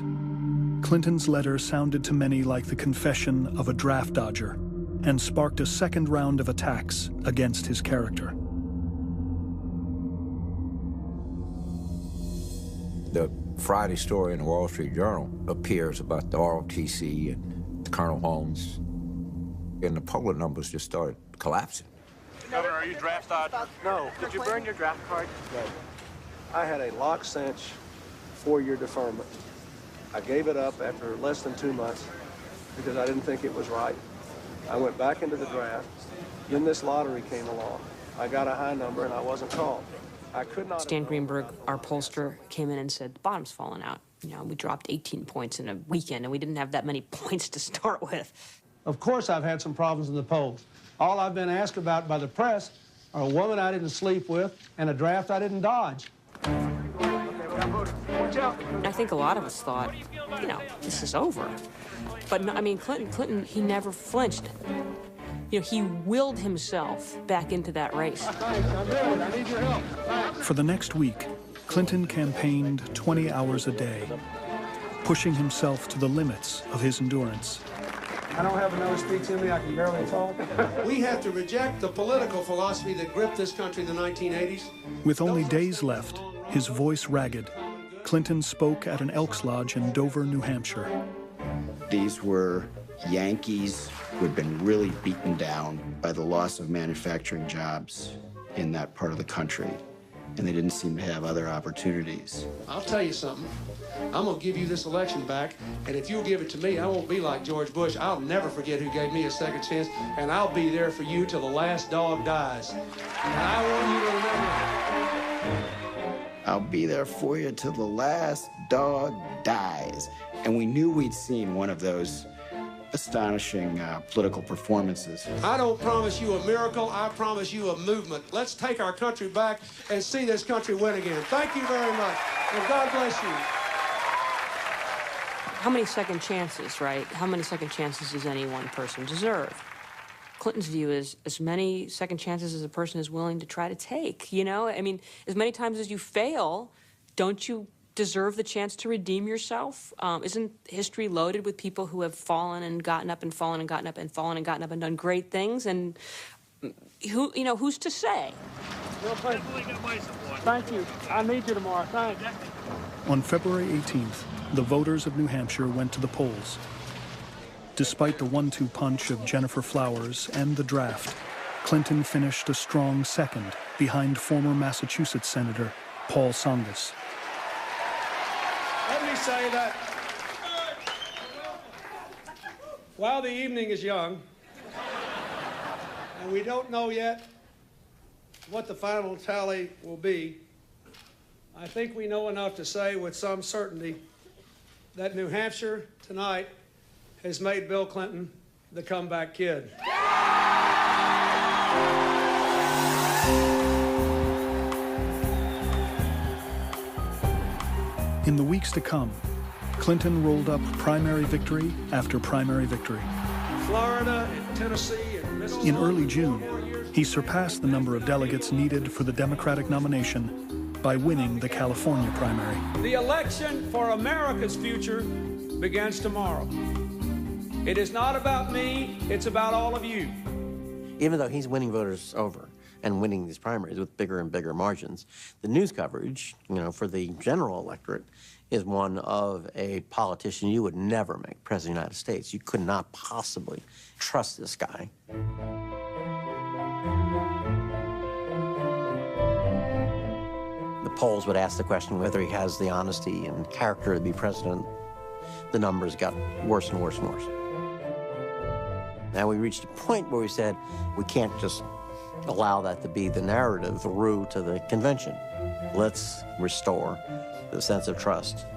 Clinton's letter sounded to many like the confession of a draft dodger and sparked a second round of attacks against his character. The Friday story in the Wall Street Journal appears about the ROTC and Colonel Holmes, and the public numbers just started collapsing. Governor, are you draft dodger? No. Did you burn your draft card? No. I had a lock-cinch 4-year deferment. I gave it up after less than 2 months because I didn't think it was right. I went back into the draft. Then this lottery came along. I got a high number and I wasn't called. I could not. Stan Greenberg, our pollster, came in and said, the bottom's falling out. You know, we dropped 18 points in a weekend and we didn't have that many points to start with. Of course I've had some problems in the polls. All I've been asked about by the press are a woman I didn't sleep with and a draft I didn't dodge. Watch out. I think a lot of us thought, you know, this is over. But no, I mean, Clinton, he never flinched. You know, he willed himself back into that race. I need your help. For the next week, Clinton campaigned 20 hours a day, pushing himself to the limits of his endurance. I don't have another speech in me. I can barely talk. We have to reject the political philosophy that gripped this country in the 1980s. With only days left, his voice ragged, Clinton spoke at an Elks Lodge in Dover, New Hampshire. These were Yankees who had been really beaten down by the loss of manufacturing jobs in that part of the country, and they didn't seem to have other opportunities. I'll tell you something. I'm going to give you this election back, and if you'll give it to me, I won't be like George Bush. I'll never forget who gave me a second chance, and I'll be there for you till the last dog dies. And I want you to remember that. I'll be there for you till the last dog dies. And we knew we'd seen one of those astonishing political performances. I don't promise you a miracle, I promise you a movement. Let's take our country back and see this country win again. Thank you very much, and God bless you. How many second chances, right? How many second chances does any one person deserve? Clinton's view is as many second chances as a person is willing to try to take, you know? I mean, as many times as you fail, don't you deserve the chance to redeem yourself? Isn't history loaded with people who have fallen and gotten up and fallen and gotten up and fallen and gotten up and done great things? And who's to say? Well, thank you. I need you tomorrow. Thanks. On February 18th, the voters of New Hampshire went to the polls. Despite the 1-2 punch of Jennifer Flowers and the draft, Clinton finished a strong second behind former Massachusetts Senator Paul Tsongas. Let me say that while the evening is young, and we don't know yet what the final tally will be, I think we know enough to say with some certainty that New Hampshire tonight has made Bill Clinton the comeback kid. In the weeks to come, Clinton rolled up primary victory after primary victory. Florida and Tennessee and Mississippi. In early June, he surpassed the number of delegates needed for the Democratic nomination by winning the California primary. The election for America's future begins tomorrow. It is not about me, it's about all of you. Even though he's winning voters over and winning these primaries with bigger and bigger margins, the news coverage, for the general electorate is one of a politician you would never make president of the United States. You could not possibly trust this guy. The polls would ask the question whether he has the honesty and character to be president. The numbers got worse and worse and worse. Now we reached a point where we said, we can't just allow that to be the narrative, the route to the convention. Let's restore the sense of trust.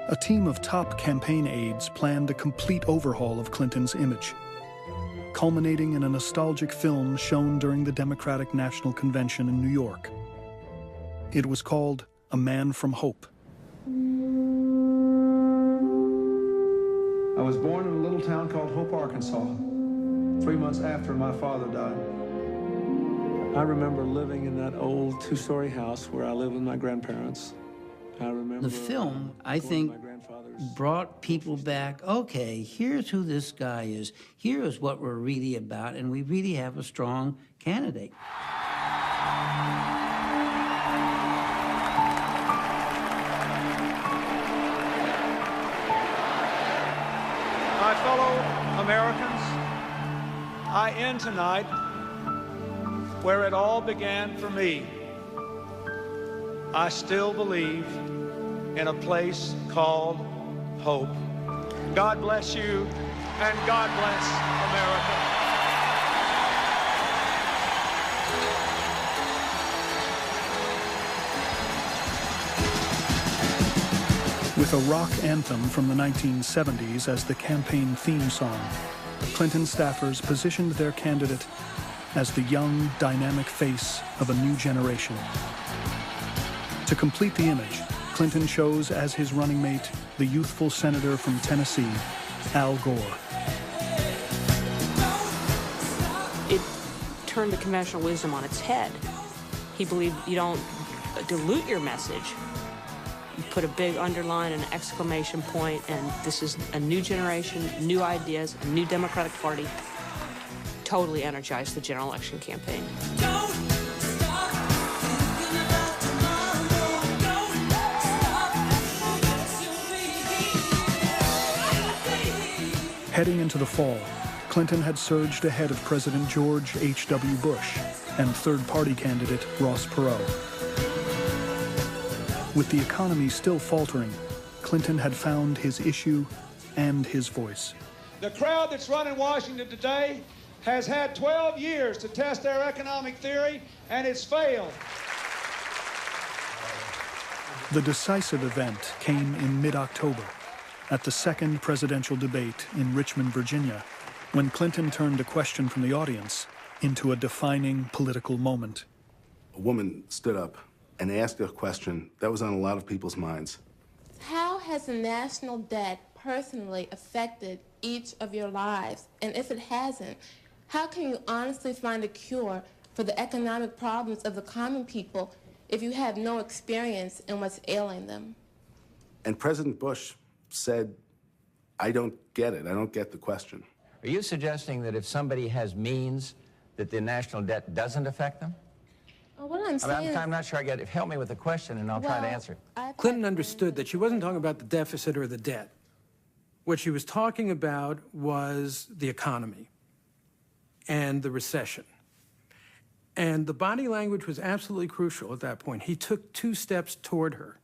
A team of top campaign aides planned a complete overhaul of Clinton's image, culminating in a nostalgic film shown during the Democratic National Convention in New York. It was called A Man from Hope. I was born in a little town called Hope, Arkansas, 3 months after my father died. I remember living in that old 2-story house where I lived with my grandparents. I remember the film, I think, brought people back. Okay, here's who this guy is. Here is what we're really about, and we really have a strong candidate. My fellow Americans, I end tonight where it all began for me. I still believe in a place called hope. God bless you, and God bless America. With a rock anthem from the 1970s as the campaign theme song, Clinton staffers positioned their candidate as the young, dynamic face of a new generation. To complete the image, Clinton chose as his running mate the youthful senator from Tennessee, Al Gore. It turned the conventional wisdom on its head. He believed you don't dilute your message. You put a big underline and an exclamation point, and this is a new generation, new ideas, a new Democratic Party. Totally energized the general election campaign. Heading into the fall, Clinton had surged ahead of President George H.W. Bush and third-party candidate Ross Perot. With the economy still faltering, Clinton had found his issue and his voice. The crowd that's running Washington today has had 12 years to test their economic theory, and it's failed. The decisive event came in mid-October, at the second presidential debate in Richmond, Virginia, when Clinton turned a question from the audience into a defining political moment. A woman stood up and asked a question that was on a lot of people's minds. How has the national debt personally affected each of your lives? And if it hasn't, how can you honestly find a cure for the economic problems of the common people if you have no experience in what's ailing them? And President Bush said, I don't get it. I don't get the question. Are you suggesting that if somebody has means, that the national debt doesn't affect them? What I'm saying I'm not sure I get it. Help me with the question, and I'll try to answer it. Clinton understood that she wasn't talking about the deficit or the debt. What she was talking about was the economy and the recession. And the body language was absolutely crucial at that point. He took 2 steps toward her.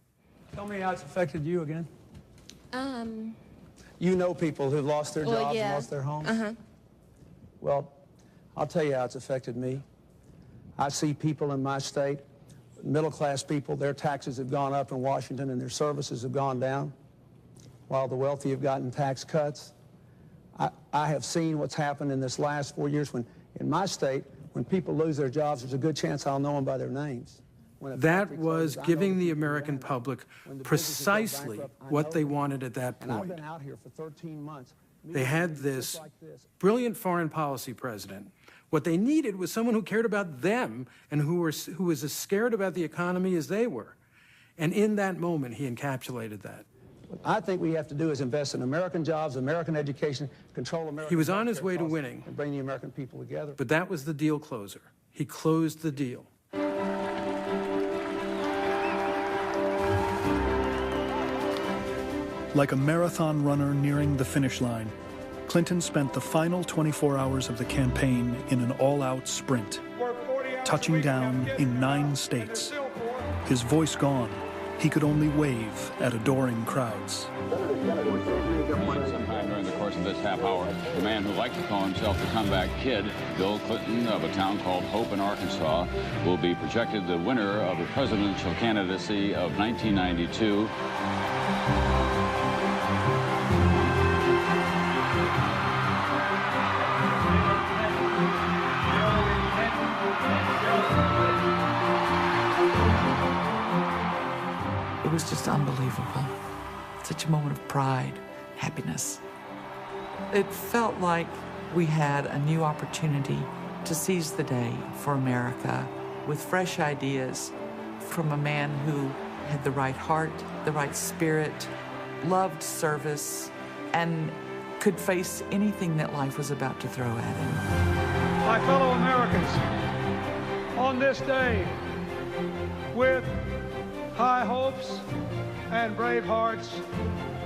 Tell me how it's affected you again. You know people who've lost their jobs and lost their homes? Well, I'll tell you how it's affected me. I see people in my state, middle-class people, their taxes have gone up in Washington and their services have gone down, while the wealthy have gotten tax cuts. I have seen what's happened in this last 4 years when, in my state, when people lose their jobs, there's a good chance I'll know them by their names. That was giving the American public precisely what they wanted at that And I've point. been out here for 13 months. They had this brilliant foreign policy president. What they needed was someone who cared about them and who was as scared about the economy as they were. And in that moment, he encapsulated that. What I think we have to do is invest in American jobs, American education, control American He was on his healthcare way to costs, winning. and bring the American people together. But that was the deal closer. He closed the deal. Like a marathon runner nearing the finish line, Clinton spent the final 24 hours of the campaign in an all-out sprint, touching down in 9 states. His voice gone, he could only wave at adoring crowds. Sometime during the course of this half hour, the man who liked to call himself the comeback kid, Bill Clinton of a town called Hope in Arkansas, will be projected the winner of the presidential candidacy of 1992. It was just unbelievable. Such a moment of pride, happiness. It felt like we had a new opportunity to seize the day for America with fresh ideas from a man who had the right heart, the right spirit, loved service, and could face anything that life was about to throw at him. My fellow Americans, on this day, with high hopes and brave hearts,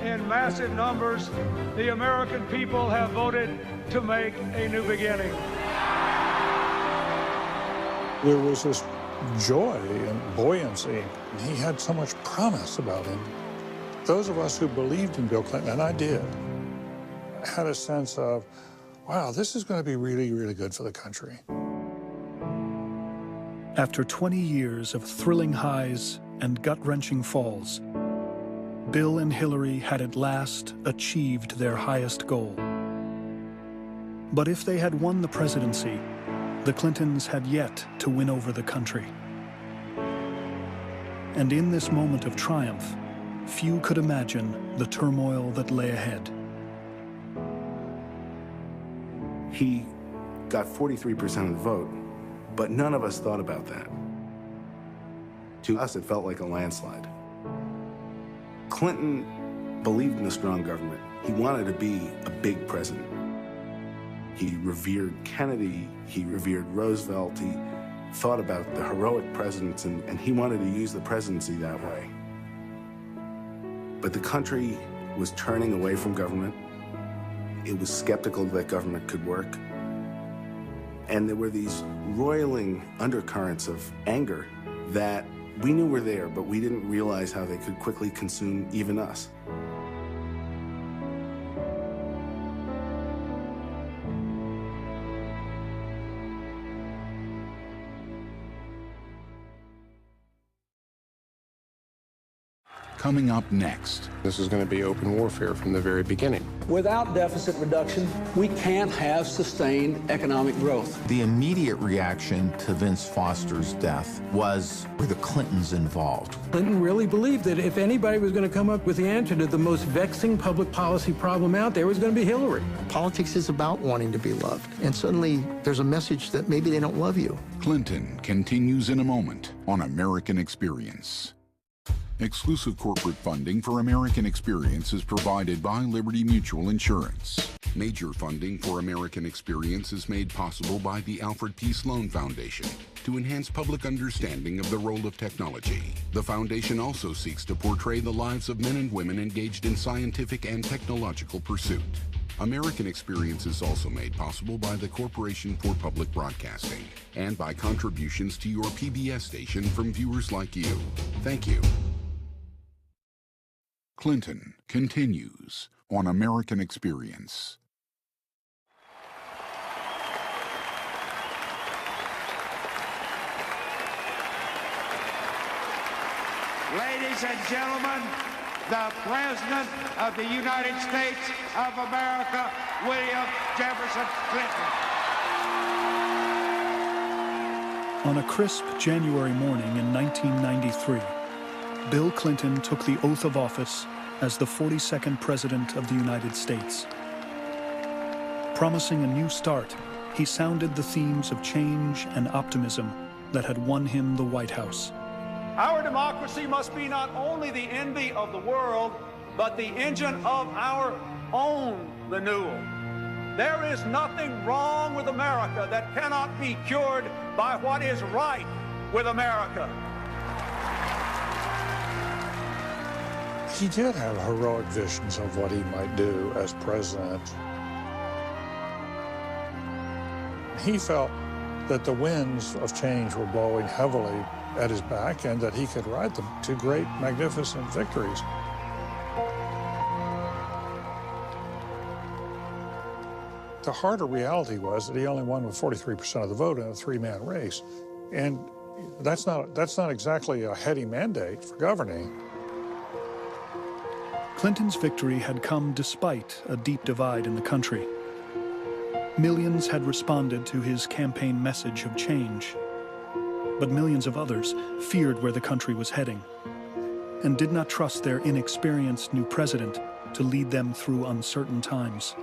in massive numbers, the American people have voted to make a new beginning. There was this joy and buoyancy. He had so much promise about him. Those of us who believed in Bill Clinton, and I did, had a sense of, wow, this is going to be really, really good for the country. After 20 years of thrilling highs and gut-wrenching falls, Bill and Hillary had at last achieved their highest goal. But if they had won the presidency, the Clintons had yet to win over the country. And in this moment of triumph, few could imagine the turmoil that lay ahead. He got 43% of the vote, but none of us thought about that. To us, it felt like a landslide. Clinton believed in a strong government. He wanted to be a big president. He revered Kennedy, he revered Roosevelt, he thought about the heroic presidents, and he wanted to use the presidency that way. But the country was turning away from government. It was skeptical that government could work. And there were these roiling undercurrents of anger that we knew were there, but we didn't realize how they could quickly consume even us. coming up next. This is going to be open warfare from the very beginning. Without deficit reduction, we can't have sustained economic growth. The immediate reaction to Vince Foster's death was, were the Clintons involved? Clinton really believed that if anybody was going to come up with the answer to the most vexing public policy problem out there, it was going to be Hillary. Politics is about wanting to be loved, and suddenly there's a message that maybe they don't love you. Clinton continues in a moment on American Experience. Exclusive corporate funding for American Experience is provided by Liberty Mutual Insurance. Major funding for American Experience is made possible by the Alfred P. Sloan Foundation to enhance public understanding of the role of technology. The foundation also seeks to portray the lives of men and women engaged in scientific and technological pursuit. American Experience is also made possible by the Corporation for Public Broadcasting and by contributions to your PBS station from viewers like you. Thank you. Clinton continues on American Experience. Ladies and gentlemen, the President of the United States of America, William Jefferson Clinton. On a crisp January morning in 1993, Bill Clinton took the oath of office as the 42nd President of the United States. Promising a new start, he sounded the themes of change and optimism that had won him the White House. Our democracy must be not only the envy of the world, but the engine of our own renewal. There is nothing wrong with America that cannot be cured by what is right with America. He did have heroic visions of what he might do as president. He felt that the winds of change were blowing heavily at his back and that he could ride them to great, magnificent victories. The harder reality was that he only won with 43% of the vote in a three-man race. And that's not exactly a heady mandate for governing. Clinton's victory had come despite a deep divide in the country. Millions had responded to his campaign message of change, but millions of others feared where the country was heading and did not trust their inexperienced new president to lead them through uncertain times.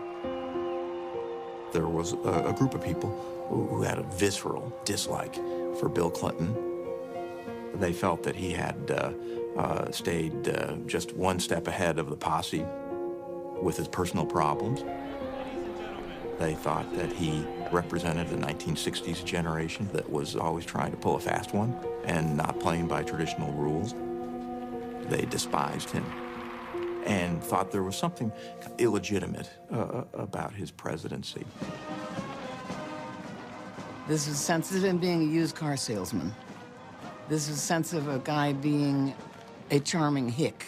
There was a group of people who had a visceral dislike for Bill Clinton. They felt that he had stayed just one step ahead of the posse with his personal problems. They thought that he represented the 1960s generation that was always trying to pull a fast one and not playing by traditional rules. They despised him and thought there was something illegitimate about his presidency. This is a sense of him being a used car salesman. This is a sense of a guy being a charming hick.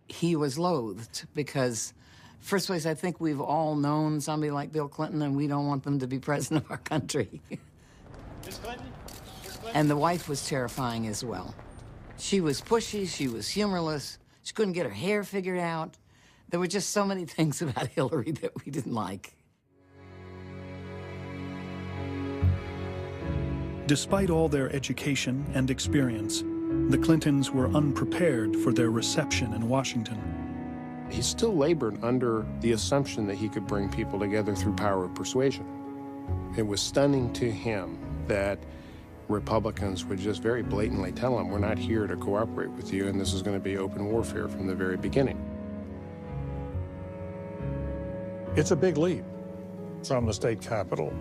He was loathed because, first place, I think we've all known somebody like Bill Clinton, and we don't want them to be president of our country. Miss Clinton? Miss Clinton? And the wife was terrifying as well. She was pushy, she was humorless, she couldn't get her hair figured out. There were just so many things about Hillary that we didn't like. Despite all their education and experience, the Clintons were unprepared for their reception in Washington. He still labored under the assumption that he could bring people together through power of persuasion. It was stunning to him that Republicans would just very blatantly tell him, we're not here to cooperate with you, and this is going to be open warfare from the very beginning. It's a big leap from the state capitol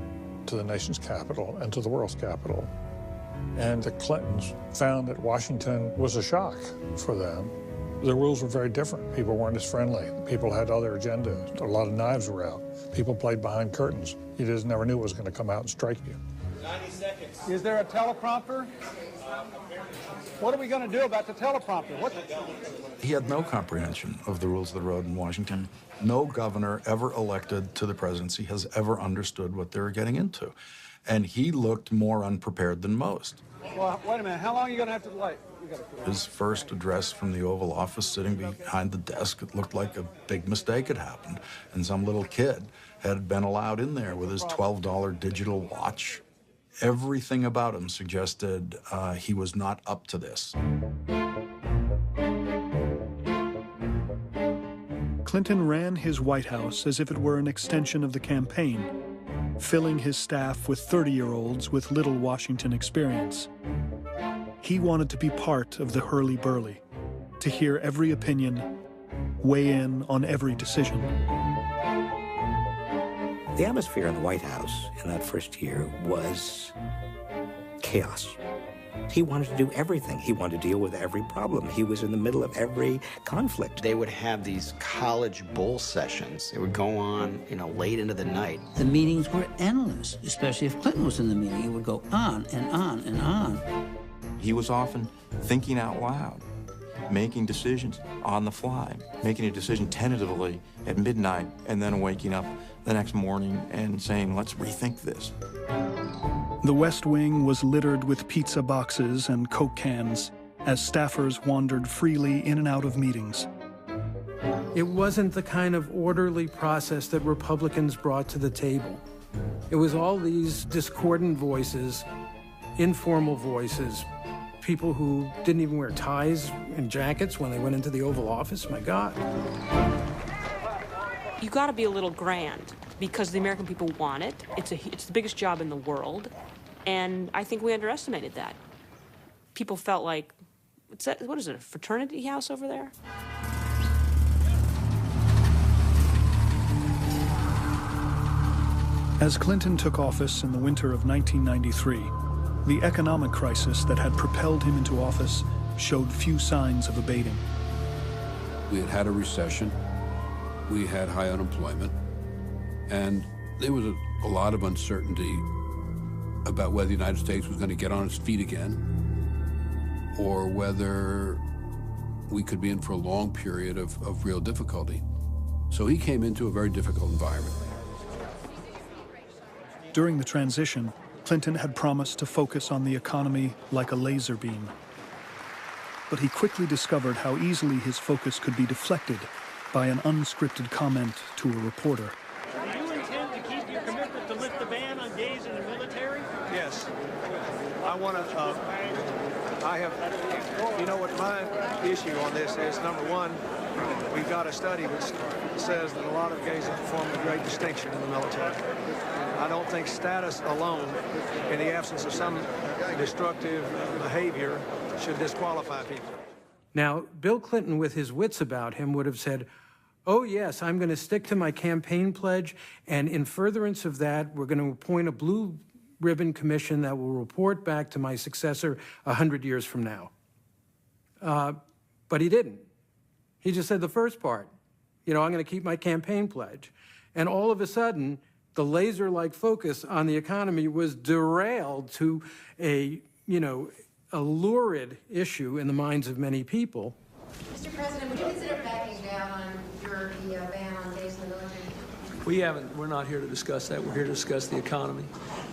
to the nation's capital and to the world's capital. And the Clintons found that Washington was a shock for them. The rules were very different. People weren't as friendly. People had other agendas. A lot of knives were out. People played behind curtains. You just never knew what was going to come out and strike you. 90 seconds. Is there a teleprompter? What are we going to do about the teleprompter? He had no comprehension of the rules of the road in Washington. No governor ever elected to the presidency has ever understood what they were getting into. and he looked more unprepared than most. Well, wait a minute. How long are you going to have to wait? His first address from the Oval Office, sitting behind the desk, it looked like a big mistake had happened, and some little kid had been allowed in there with his $12 digital watch. Everything about him suggested he was not up to this. Clinton ran his White House as if it were an extension of the campaign, filling his staff with 30-year-olds with little Washington experience. He wanted to be part of the hurly-burly, to hear every opinion, weigh in on every decision. The atmosphere in the White House in that first year was chaos. He wanted to do everything. He wanted to deal with every problem. He was in the middle of every conflict. They would have these college bowl sessions. It would go on, late into the night. The meetings were endless, especially if Clinton was in the meeting. It would go on and on and on. He was often thinking out loud, making decisions on the fly, making a decision tentatively at midnight, and then waking up the next morning and saying, let's rethink this. The West Wing was littered with pizza boxes and Coke cans as staffers wandered freely in and out of meetings. It wasn't the kind of orderly process that Republicans brought to the table. It was all these discordant voices, informal voices, people who didn't even wear ties and jackets when they went into the Oval Office. My God. You got to be a little grand because the American people want it. It's the biggest job in the world, and I think we underestimated that. People felt like, what is it, a fraternity house over there? As Clinton took office in the winter of 1993, the economic crisis that had propelled him into office showed few signs of abating. We had had a recession. We had high unemployment, and there was a lot of uncertainty about whether the United States was going to get on its feet again or whether we could be in for a long period of real difficulty. So he came into a very difficult environment. During the transition, Clinton had promised to focus on the economy like a laser beam. But he quickly discovered how easily his focus could be deflected by an unscripted comment to a reporter. Do you intend to keep your commitment to lift the ban on gays in the military? Yes. I want to, you know what my issue on this is? Number one, we've got a study which says that a lot of gays have performed a great distinction in the military. I don't think status alone, in the absence of some destructive behavior, should disqualify people. Now, Bill Clinton, with his wits about him, would have said, oh, yes, I'm going to stick to my campaign pledge, and in furtherance of that, we're going to appoint a blue ribbon commission that will report back to my successor 100 years from now. But he didn't. He just said the first part, I'm going to keep my campaign pledge. And all of a sudden, the laser-like focus on the economy was derailed to a lurid issue in the minds of many people. Mr. President, would you consider backing down on the ban on gays in the military? We're not here to discuss that. We're here to discuss the economy,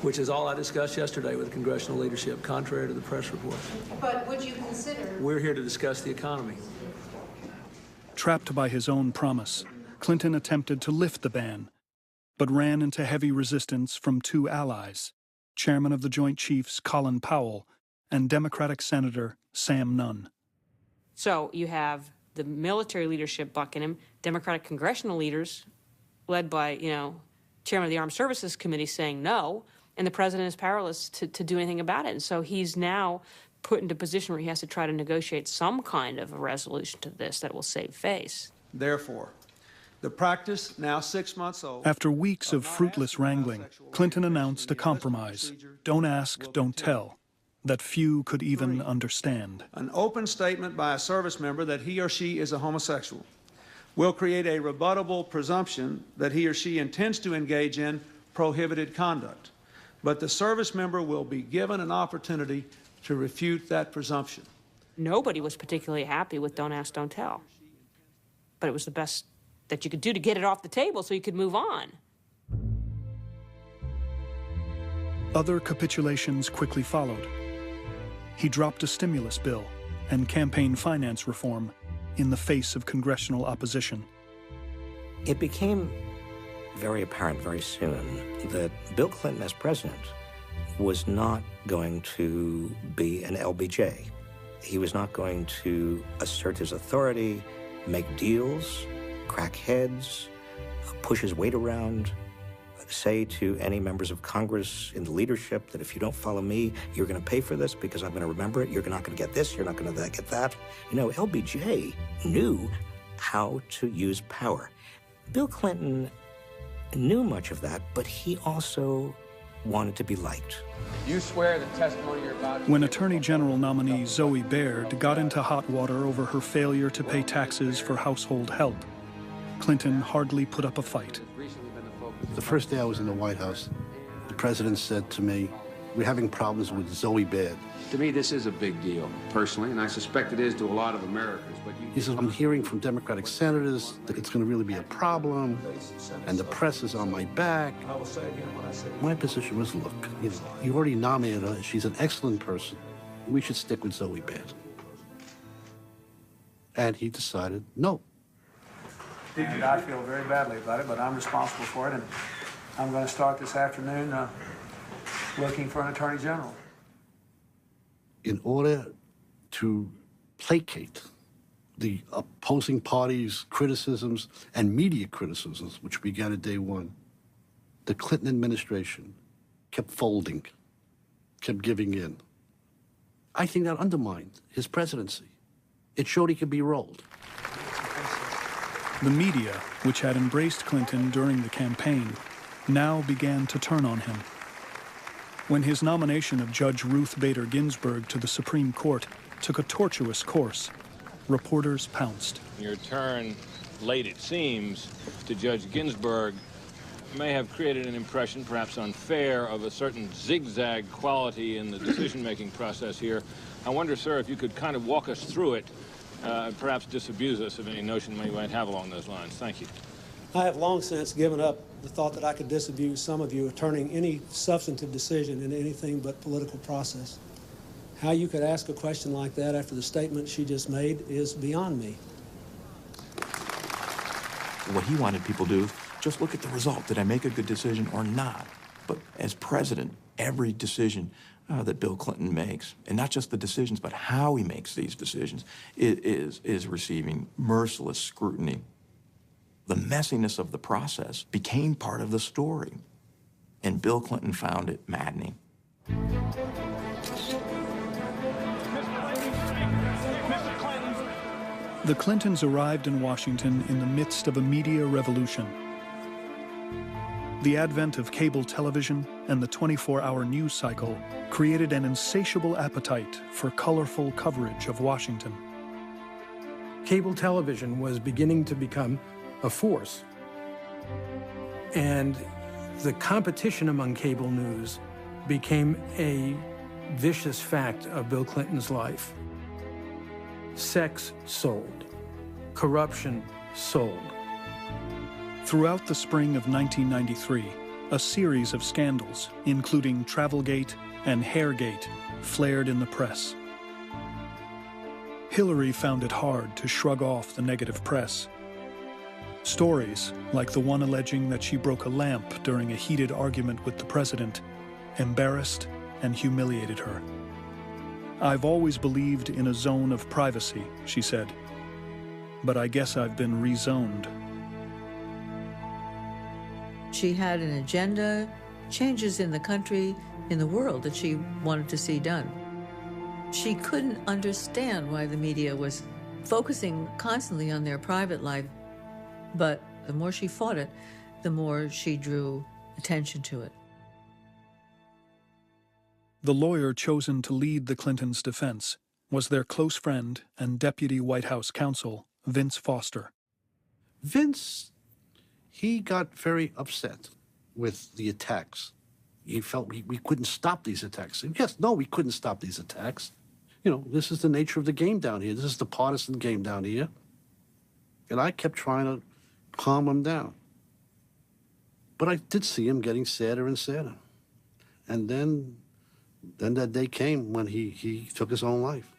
which is all I discussed yesterday with congressional leadership, contrary to the press reports. But would you consider... We're here to discuss the economy. Trapped by his own promise, Clinton attempted to lift the ban, but ran into heavy resistance from two allies, Chairman of the Joint Chiefs Colin Powell and Democratic Senator Sam Nunn. So you have the military leadership bucking him, Democratic congressional leaders, led by, Chairman of the Armed Services Committee saying no, and the president is powerless to do anything about it. And so he's now put into a position where he has to try to negotiate some kind of a resolution to this that will save face. Therefore, the practice, now 6 months old... After weeks of fruitless wrangling, Clinton announced a compromise, don't ask, don't tell, that few could even understand. An open statement by a service member that he or she is a homosexual will create a rebuttable presumption that he or she intends to engage in prohibited conduct. But the service member will be given an opportunity to refute that presumption. Nobody was particularly happy with don't ask, don't tell. But it was the best that you could do to get it off the table so you could move on. Other capitulations quickly followed. He dropped a stimulus bill and campaign finance reform in the face of congressional opposition. It became very apparent very soon that Bill Clinton as president was not going to be an LBJ. He was not going to assert his authority, make deals, crack heads, push his weight around, say to any members of Congress in the leadership that if you don't follow me, you're going to pay for this because I'm going to remember it. You're not going to get this. You're not going to get that. You know, LBJ knew how to use power. Bill Clinton knew much of that, but he also wanted to be liked. You swear the testimony you're about to... When Attorney General nominee Zoe Baird got into hot water over her failure to pay taxes for household help, Clinton hardly put up a fight. The first day I was in the White House, the president said to me, "We're having problems with Zoe Baird." To me, this is a big deal, personally, and I suspect it is to a lot of Americans. But He says, "I'm hearing from Democratic senators that it's going to really be a problem, and the press is on my back." My position was, look, you already nominated her. She's an excellent person. We should stick with Zoe Baird. And he decided no. And I feel very badly about it, but I'm responsible for it, and I'm going to start this afternoon looking for an attorney general. In order to placate the opposing parties' criticisms and media criticisms, which began at day one, the Clinton administration kept folding, kept giving in. I think that undermined his presidency. It showed he could be rolled. The media, which had embraced Clinton during the campaign, now began to turn on him. When his nomination of Judge Ruth Bader Ginsburg to the Supreme Court took a tortuous course, reporters pounced. Your turn, late it seems, to Judge Ginsburg may have created an impression, perhaps unfair, of a certain zigzag quality in the decision-making process here. I wonder, sir, if you could kind of walk us through it, perhaps disabuse us of any notion you might have along those lines. Thank you. I have long since given up the thought that I could disabuse some of you of turning any substantive decision into anything but political process. How you could ask a question like that after the statement she just made is beyond me. What he wanted people to do, just look at the result. Did I make a good decision or not? But as president, every decision that Bill Clinton makes, and not just the decisions, but how he makes these decisions, is receiving merciless scrutiny. The messiness of the process became part of the story, and Bill Clinton found it maddening. The Clintons arrived in Washington in the midst of a media revolution. The advent of cable television and the 24-hour news cycle created an insatiable appetite for colorful coverage of Washington. Cable television was beginning to become a force. And the competition among cable news became a vicious fact of Bill Clinton's life. Sex sold. Corruption sold. Throughout the spring of 1993, a series of scandals, including Travelgate and Hairgate, flared in the press. Hillary found it hard to shrug off the negative press. Stories, like the one alleging that she broke a lamp during a heated argument with the president, embarrassed and humiliated her. "I've always believed in a zone of privacy," she said, "but I guess I've been rezoned." She had an agenda, changes in the country, in the world that she wanted to see done. She couldn't understand why the media was focusing constantly on their private life, but the more she fought it, the more she drew attention to it. The lawyer chosen to lead the Clintons' defense was their close friend and deputy White House counsel, Vince Foster. Vince, he got very upset with the attacks. He felt we couldn't stop these attacks. And yes, no, we couldn't stop these attacks. You know, this is the nature of the game down here. This is the partisan game down here. And I kept trying to calm him down. But I did see him getting sadder and sadder. And then that day came when he took his own life.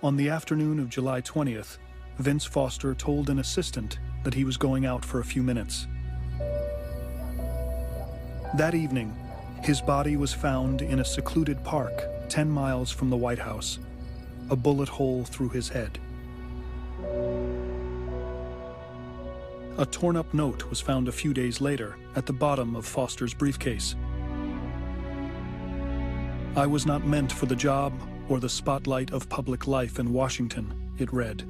On the afternoon of July 20th, Vince Foster told an assistant that he was going out for a few minutes. That evening, his body was found in a secluded park 10 miles from the White House, a bullet hole through his head. A torn-up note was found a few days later at the bottom of Foster's briefcase. "I was not meant for the job or the spotlight of public life in Washington," it read.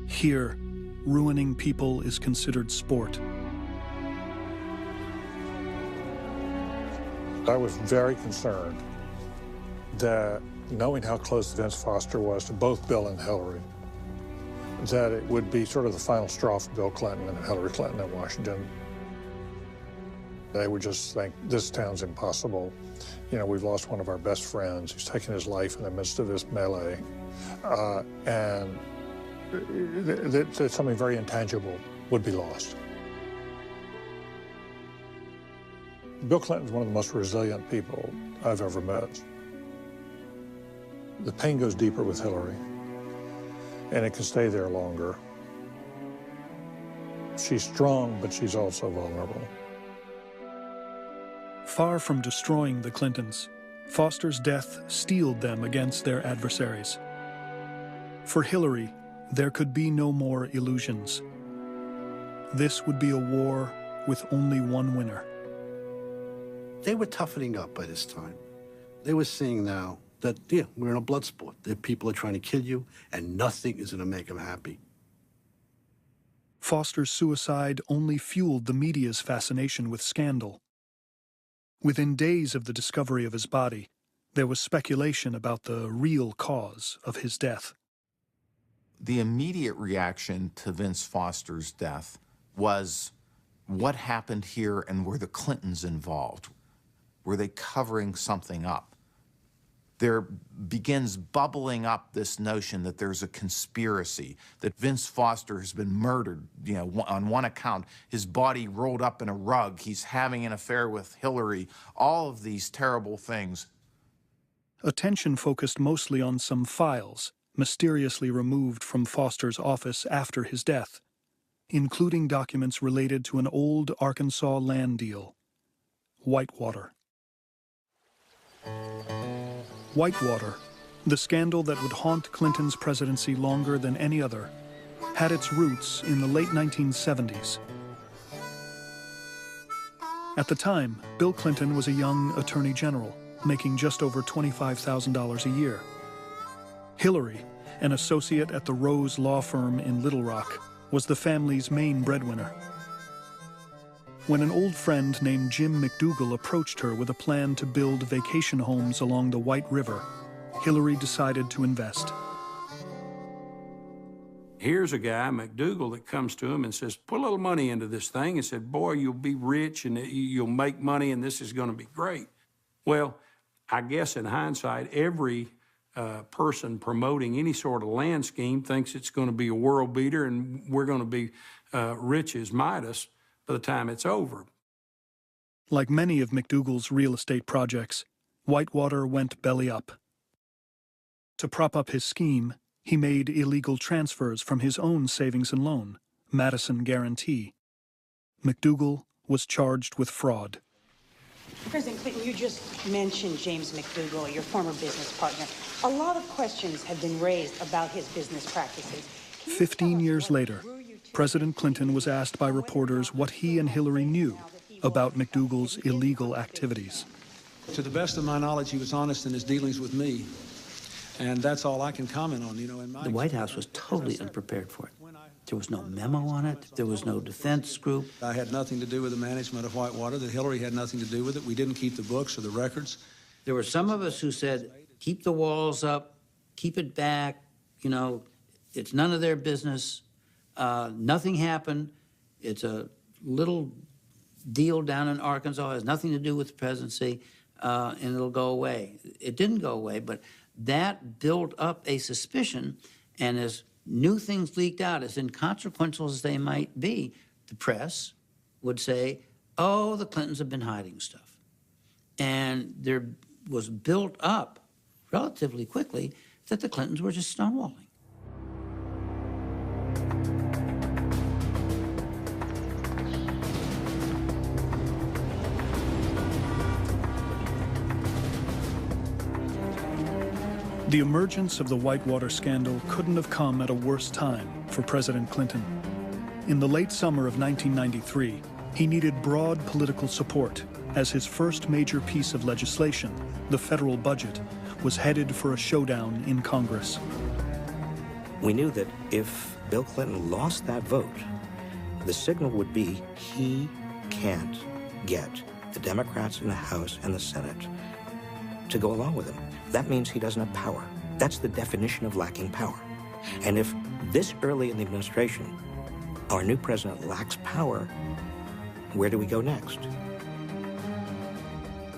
"Here, ruining people is considered sport." I was very concerned that, knowing how close Vince Foster was to both Bill and Hillary, that it would be sort of the final straw for Bill Clinton and Hillary Clinton in Washington. They would just think, this town's impossible. You know, we've lost one of our best friends. He's taken his life in the midst of this melee. And that something very intangible would be lost. Bill Clinton's one of the most resilient people I've ever met. The pain goes deeper with Hillary, and it can stay there longer. She's strong, but she's also vulnerable. Far from destroying the Clintons, Foster's death steeled them against their adversaries. For Hillary, there could be no more illusions. This would be a war with only one winner. They were toughening up by this time. They were seeing now that, yeah, we're in a blood sport. That people are trying to kill you, and nothing is going to make them happy. Foster's suicide only fueled the media's fascination with scandal. Within days of the discovery of his body, there was speculation about the real cause of his death. The immediate reaction to Vince Foster's death was, what happened here, and were the Clintons involved? Were they covering something up? There begins bubbling up this notion that there's a conspiracy, that Vince Foster has been murdered, you know, on one account, his body rolled up in a rug, he's having an affair with Hillary, all of these terrible things. Attention focused mostly on some files mysteriously removed from Foster's office after his death, including documents related to an old Arkansas land deal, Whitewater. Whitewater, the scandal that would haunt Clinton's presidency longer than any other, had its roots in the late 1970s. At the time, Bill Clinton was a young attorney general, making just over $25,000 a year. Hillary, an associate at the Rose Law Firm in Little Rock, was the family's main breadwinner. When an old friend named Jim McDougal approached her with a plan to build vacation homes along the White River, Hillary decided to invest. Here's a guy, McDougal, that comes to him and says, put a little money into this thing, and said, boy, you'll be rich and you'll make money and this is going to be great. Well, I guess in hindsight, every person promoting any sort of land scheme thinks it's going to be a world beater and we're going to be rich as Midas by the time it's over. Like many of McDougal's real estate projects, Whitewater went belly up. To prop up his scheme, he made illegal transfers from his own savings and loan, Madison Guarantee. McDougal was charged with fraud. President Clinton, you just mentioned James McDougal, your former business partner. A lot of questions have been raised about his business practices. 15 years later, President Clinton was asked by reporters what he and Hillary knew about McDougal's illegal activities. To the best of my knowledge, he was honest in his dealings with me. And that's all I can comment on, you know. In my The White House was totally unprepared for it. There was no memo on it. There was no defense group. I had nothing to do with the management of Whitewater. That Hillary had nothing to do with it. We didn't keep the books or the records. There were some of us who said, keep the walls up, keep it back, you know, it's none of their business. Nothing happened. It's a little deal down in Arkansas. It has nothing to do with the presidency, and it'll go away. It didn't go away, but that built up a suspicion, and as new things leaked out, as inconsequential as they might be, the press would say, oh, the Clintons have been hiding stuff. And there was built up relatively quickly that the Clintons were just stonewalling. The emergence of the Whitewater scandal couldn't have come at a worse time for President Clinton. In the late summer of 1993, he needed broad political support as his first major piece of legislation, the federal budget, was headed for a showdown in Congress. We knew that if Bill Clinton lost that vote, the signal would be he can't get the Democrats in the House and the Senate to go along with him. That means he doesn't have power. That's the definition of lacking power. And if this early in the administration, our new president lacks power, where do we go next?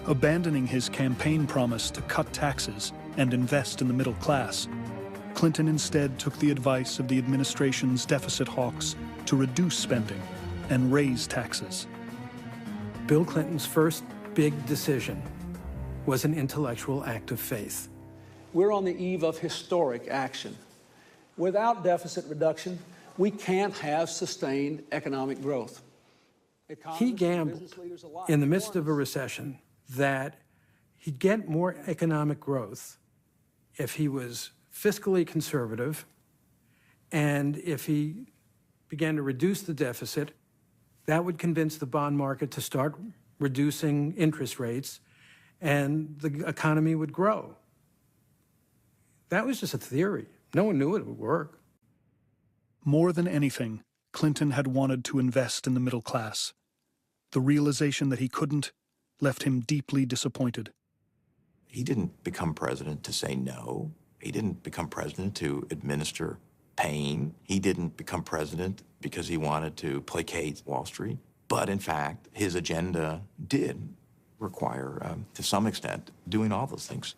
Abandoning his campaign promise to cut taxes and invest in the middle class, Clinton instead took the advice of the administration's deficit hawks to reduce spending and raise taxes. Bill Clinton's first big decision was an intellectual act of faith. We're on the eve of historic action. Without deficit reduction, we can't have sustained economic growth. He gambled in the midst of a recession that he'd get more economic growth if he was fiscally conservative and if he began to reduce the deficit. That would convince the bond market to start reducing interest rates, and the economy would grow. That was just a theory. No one knew it would work. More than anything, Clinton had wanted to invest in the middle class. The realization that he couldn't left him deeply disappointed. He didn't become president to say no. He didn't become president to administer pain. He didn't become president because he wanted to placate Wall Street. But in fact, his agenda did require, to some extent, doing all those things.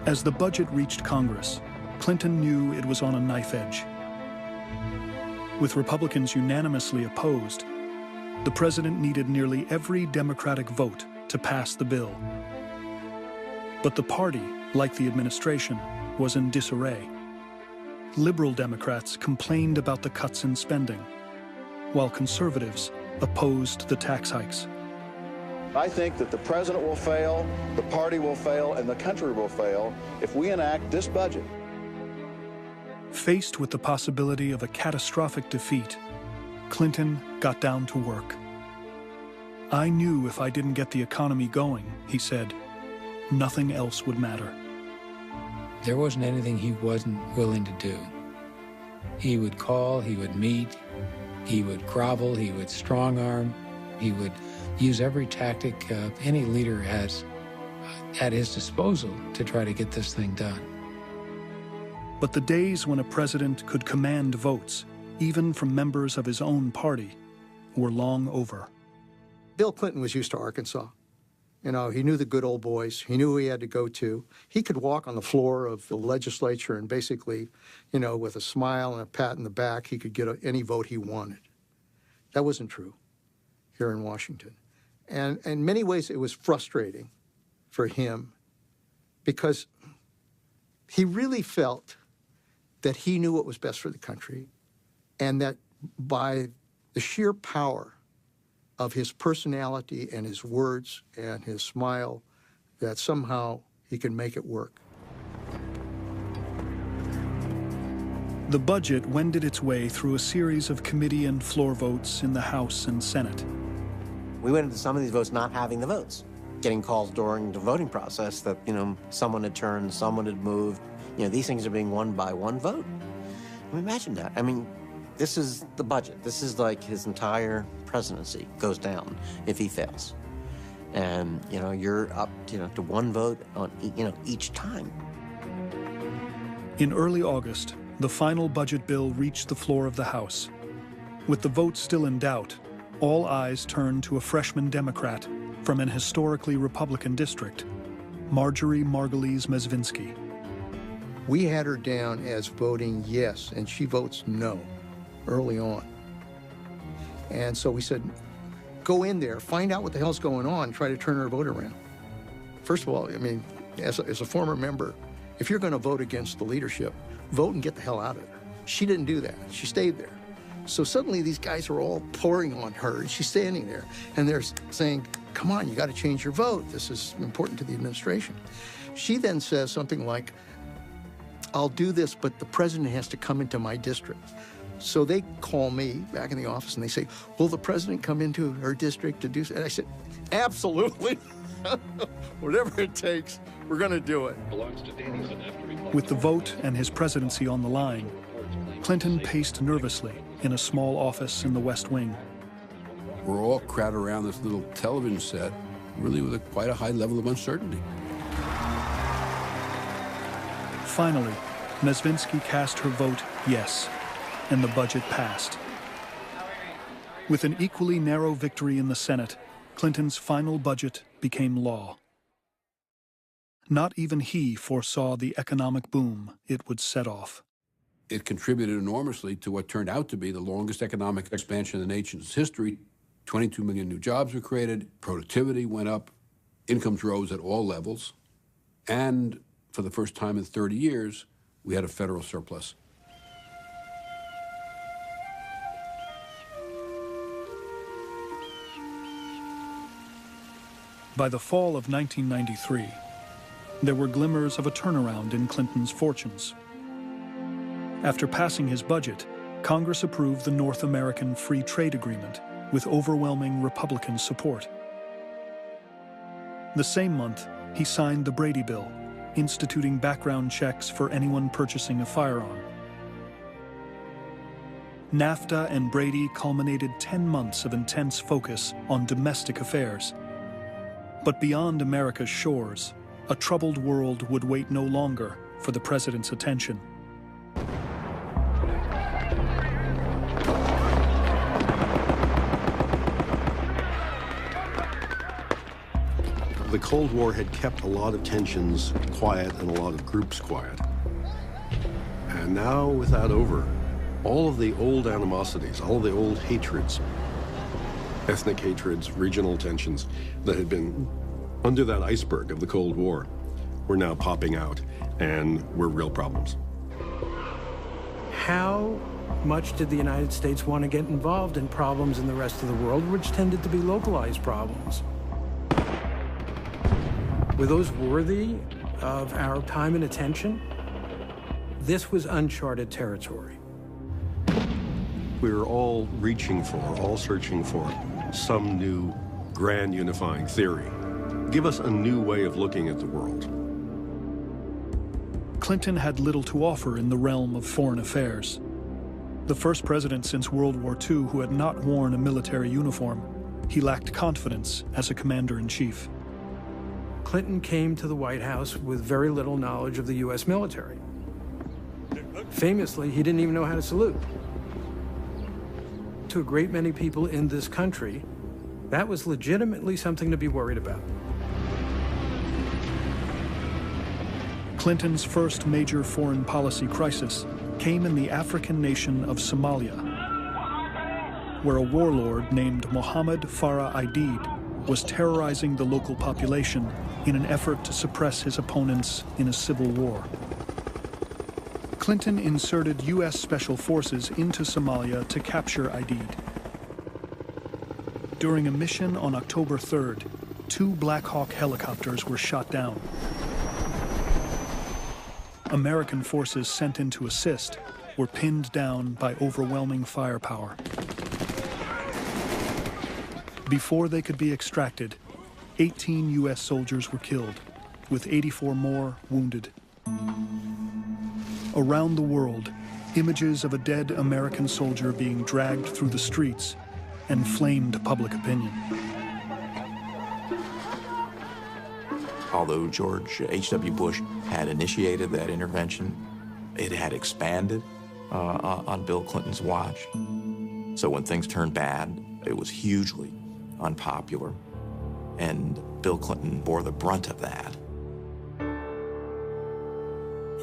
As the budget reached Congress, Clinton knew it was on a knife edge. With Republicans unanimously opposed, the president needed nearly every Democratic vote to pass the bill. But the party, like the administration, was in disarray. Liberal Democrats complained about the cuts in spending, while conservatives opposed the tax hikes. I think that the president will fail, the party will fail, and the country will fail if we enact this budget. Faced with the possibility of a catastrophic defeat, Clinton got down to work. I knew if I didn't get the economy going, he said, nothing else would matter. There wasn't anything he wasn't willing to do. He would call, he would meet, he would grovel, he would strong-arm, he would use every tactic any leader has at his disposal to try to get this thing done. But the days when a president could command votes, even from members of his own party, were long over. Bill Clinton was used to Arkansas. You know, he knew the good old boys. He knew who he had to go to. He could walk on the floor of the legislature and basically, you know, with a smile and a pat in the back, he could get any vote he wanted. That wasn't true here in Washington. And in many ways, it was frustrating for him because he really felt that he knew what was best for the country and that by the sheer power of his personality and his words and his smile, that somehow he can make it work. The budget wended its way through a series of committee and floor votes in the House and Senate. We went into some of these votes not having the votes, getting calls during the voting process that, you know, someone had turned, someone had moved. You know, these things are being won by one vote. I mean, imagine that. I mean, this is the budget. This is like his entire presidency goes down if he fails. And, you know, you're up, you know, to one vote on, you know, each time. In early August, the final budget bill reached the floor of the House. With the vote still in doubt, all eyes turned to a freshman Democrat from an historically Republican district, Marjorie Margulies Mezvinsky. We had her down as voting yes, and she votes no early on. And so we said, go in there, find out what the hell's going on, try to turn her vote around. First of all, I mean, as a former member, if you're going to vote against the leadership, vote and get the hell out of there. She didn't do that. She stayed there. So suddenly these guys are all pouring on her, and she's standing there, and they're saying, come on, you got to change your vote. This is important to the administration. She then says something like, I'll do this, but the president has to come into my district. So they call me back in the office, and they say, will the president come into her district to do so? And I said, absolutely. Whatever it takes, we're going to do it. With the vote and his presidency on the line, Clinton paced nervously in a small office in the West Wing. We're all crowded around this little television set, really with quite a high level of uncertainty. Finally, Nesvinsky cast her vote yes, and the budget passed. With an equally narrow victory in the Senate, Clinton's final budget became law. Not even he foresaw the economic boom it would set off. It contributed enormously to what turned out to be the longest economic expansion in the nation's history. 22 million new jobs were created, productivity went up, incomes rose at all levels, and for the first time in 30 years, we had a federal surplus. By the fall of 1993, there were glimmers of a turnaround in Clinton's fortunes. After passing his budget, Congress approved the North American Free Trade Agreement with overwhelming Republican support. The same month, he signed the Brady Bill, instituting background checks for anyone purchasing a firearm. NAFTA and Brady culminated 10 months of intense focus on domestic affairs. But beyond America's shores, a troubled world would wait no longer for the president's attention. The Cold War had kept a lot of tensions quiet and a lot of groups quiet. And now, with that over, all of the old animosities, all of the old hatreds, ethnic hatreds, regional tensions that had been under that iceberg of the Cold War were now popping out and were real problems. How much did the United States want to get involved in problems in the rest of the world, which tended to be localized problems? Were those worthy of our time and attention? This was uncharted territory. We were all reaching for, all searching for some new grand unifying theory. Give us a new way of looking at the world. Clinton had little to offer in the realm of foreign affairs. The first president since World War II who had not worn a military uniform, he lacked confidence as a commander-in-chief. Clinton came to the White House with very little knowledge of the U.S. military. Famously, he didn't even know how to salute. To a great many people in this country, that was legitimately something to be worried about. Clinton's first major foreign policy crisis came in the African nation of Somalia, where a warlord named Mohammed Farah Aidid was terrorizing the local population in an effort to suppress his opponents in a civil war. Clinton inserted U.S. Special Forces into Somalia to capture Aidid. During a mission on October 3rd, 2 Black Hawk helicopters were shot down. American forces sent in to assist were pinned down by overwhelming firepower. Before they could be extracted, 18 U.S. soldiers were killed, with 84 more wounded. Around the world, images of a dead American soldier being dragged through the streets inflamed public opinion. Although George H.W. Bush had initiated that intervention, it had expanded on Bill Clinton's watch. So when things turned bad, it was hugely unpopular, and Bill Clinton bore the brunt of that.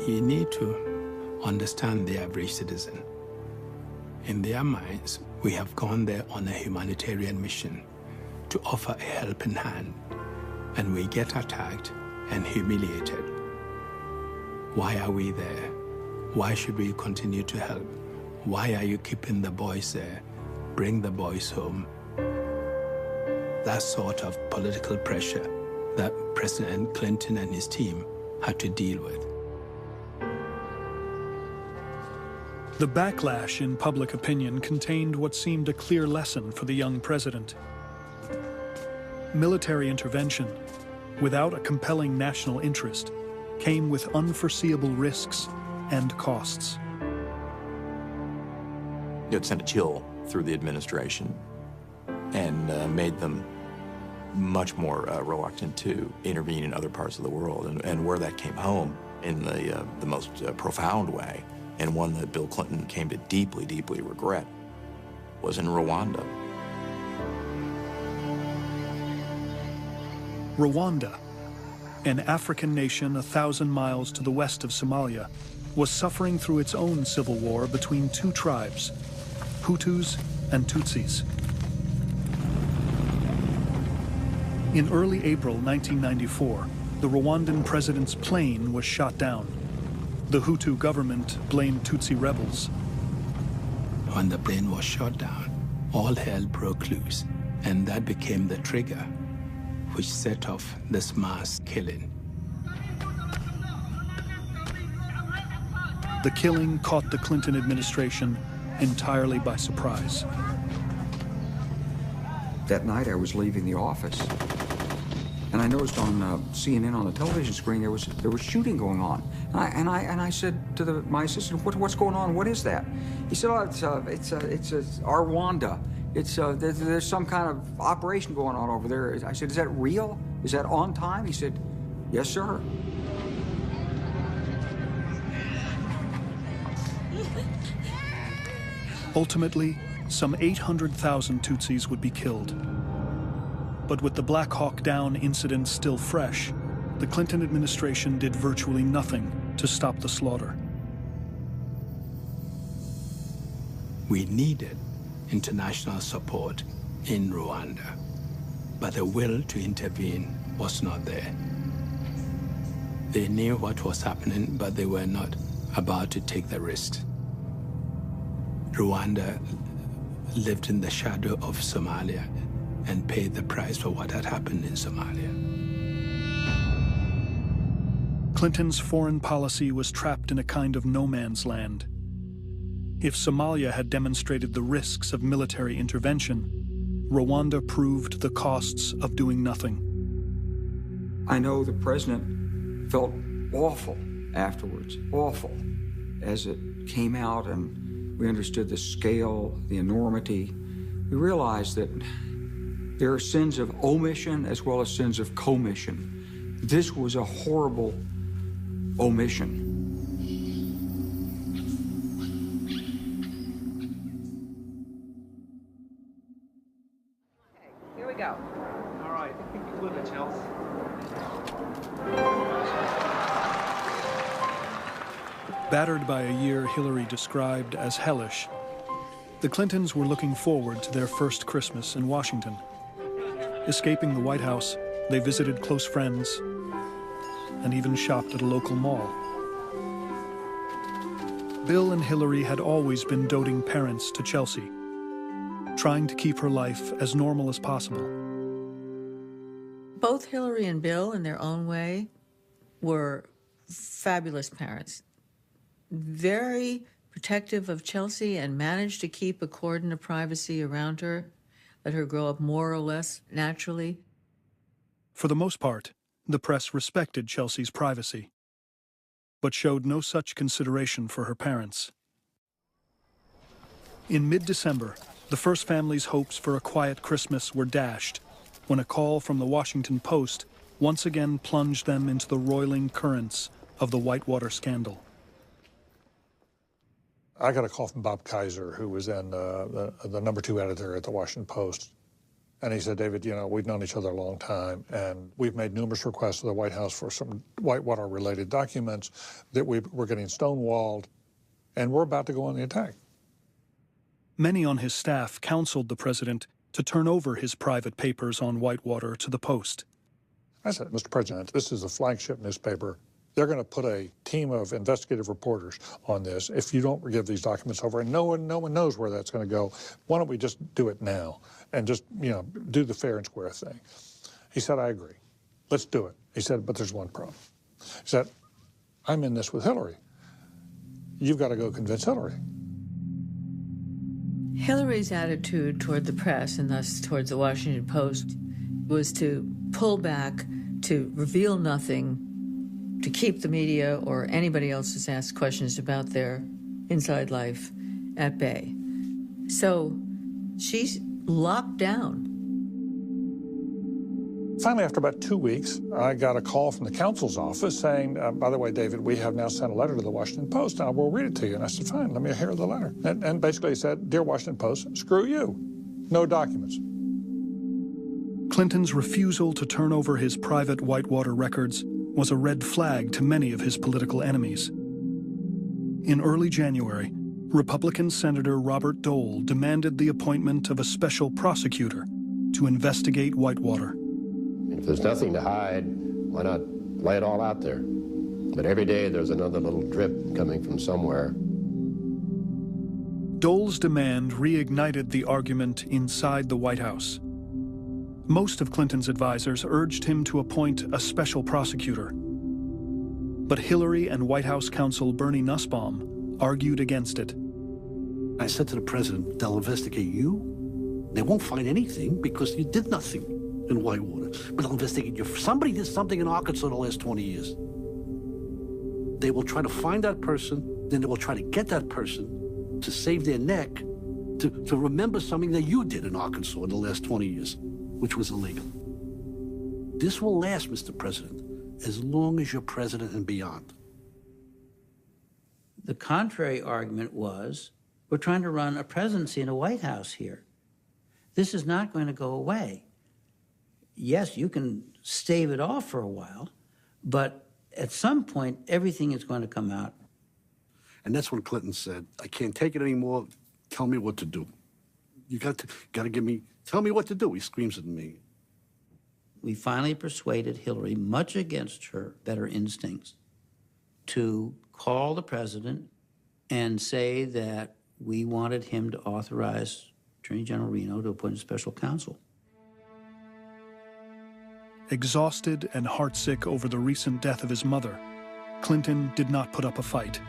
You need to understand the average citizen. In their minds, we have gone there on a humanitarian mission to offer a helping hand, and we get attacked and humiliated. Why are we there? Why should we continue to help? Why are you keeping the boys there? Bring the boys home. That sort of political pressure that President Clinton and his team had to deal with. The backlash in public opinion contained what seemed a clear lesson for the young president. Military intervention, without a compelling national interest, came with unforeseeable risks and costs. It sent a chill through the administration and made them much more reluctant to intervene in other parts of the world. And where that came home in the most profound way, and one that Bill Clinton came to deeply, deeply regret, was in Rwanda. Rwanda, an African nation 1,000 miles to the west of Somalia, was suffering through its own civil war between two tribes, Hutus and Tutsis. In early April 1994, the Rwandan president's plane was shot down. The Hutu government blamed Tutsi rebels. When the plane was shot down, all hell broke loose, and that became the trigger which set off this mass killing. The killing caught the Clinton administration entirely by surprise. That night I was leaving the office, and I noticed on CNN on the television screen there was shooting going on. And I said to my assistant, "What's going on? What is that?" He said, "Oh, it's Rwanda. There's some kind of operation going on over there." I said, "Is that real? Is that on time?" He said, "Yes, sir." Ultimately, some 800,000 Tutsis would be killed. But with the Black Hawk Down incident still fresh, the Clinton administration did virtually nothing to stop the slaughter. We needed international support in Rwanda, but the will to intervene was not there. They knew what was happening, but they were not about to take the risks. Rwanda lived in the shadow of Somalia and paid the price for what had happened in Somalia. Clinton's foreign policy was trapped in a kind of no man's land. If Somalia had demonstrated the risks of military intervention, Rwanda proved the costs of doing nothing. I know the president felt awful afterwards, awful, as it came out and we understood the scale, the enormity. We realized that there are sins of omission as well as sins of commission. This was a horrible omission. Here we go. All right, I think we can flip it, Chelsea. Battered by a year Hillary described as hellish, the Clintons were looking forward to their first Christmas in Washington. Escaping the White House, they visited close friends and even shopped at a local mall. Bill and Hillary had always been doting parents to Chelsea, trying to keep her life as normal as possible. Both Hillary and Bill, in their own way, were fabulous parents. Very protective of Chelsea and managed to keep a cordon of privacy around her, let her grow up more or less naturally. For the most part, the press respected Chelsea's privacy, but showed no such consideration for her parents. In mid-December, the first family's hopes for a quiet Christmas were dashed when a call from the Washington Post once again plunged them into the roiling currents of the Whitewater scandal. I got a call from Bob Kaiser, who was then the #2 editor at the Washington Post. And he said, David, you know, we've known each other a long time, and we've made numerous requests to the White House for some Whitewater-related documents that we're getting stonewalled, and we're about to go on the attack. Many on his staff counseled the president to turn over his private papers on Whitewater to the Post. I said, Mr. President, this is a flagship newspaper. They're going to put a team of investigative reporters on this if you don't give these documents over, and no one knows where that's going to go. Why don't we just do it now and just, you know, do the fair and square thing? He said, I agree. Let's do it. He said, but there's one problem. He said, I'm in this with Hillary. You've got to go convince Hillary. Hillary's attitude toward the press, and thus towards the Washington Post, was to pull back, to reveal nothing, to keep the media or anybody else who's asked questions about their inside life at bay. So she's locked down. Finally, after about 2 weeks, I got a call from the counsel's office saying, by the way, David, we have now sent a letter to the Washington Post, and I will read it to you. And I said, fine, let me hear the letter. And basically he said, Dear Washington Post, screw you. No documents. Clinton's refusal to turn over his private Whitewater records was a red flag to many of his political enemies. In early January, Republican Senator Robert Dole demanded the appointment of a special prosecutor to investigate Whitewater. If there's nothing to hide, why not lay it all out there? But every day there's another little drip coming from somewhere. Dole's demand reignited the argument inside the White House. Most of Clinton's advisors urged him to appoint a special prosecutor. But Hillary and White House counsel Bernie Nussbaum argued against it. I said to the president, they'll investigate you. They won't find anything because you did nothing in Whitewater. But they'll investigate you. If somebody did something in Arkansas in the last 20 years, they will try to find that person, then they will try to get that person to save their neck to remember something that you did in Arkansas in the last 20 years. Which was illegal. This will last, Mr. President, as long as you're president and beyond. The contrary argument was, we're trying to run a presidency in a White House here. This is not going to go away. Yes, you can stave it off for a while, but at some point, everything is going to come out. And that's when Clinton said, I can't take it anymore. Tell me what to do. You got to give me, tell me what to do. He screams at me. We finally persuaded Hillary, much against her better instincts, to call the president and say that we wanted him to authorize Attorney General Reno to appoint a special counsel. Exhausted and heartsick over the recent death of his mother, Clinton did not put up a fight.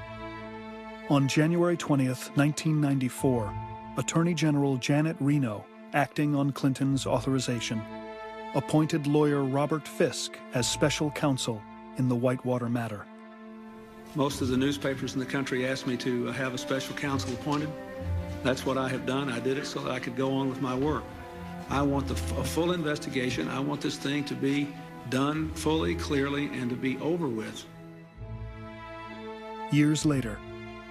On January 20th, 1994, Attorney General Janet Reno, acting on Clinton's authorization, appointed lawyer Robert Fisk as special counsel in the Whitewater matter. Most of the newspapers in the country asked me to have a special counsel appointed. That's what I have done. I did it so that I could go on with my work. I want a full investigation. I want this thing to be done fully, clearly, and to be over with. Years later,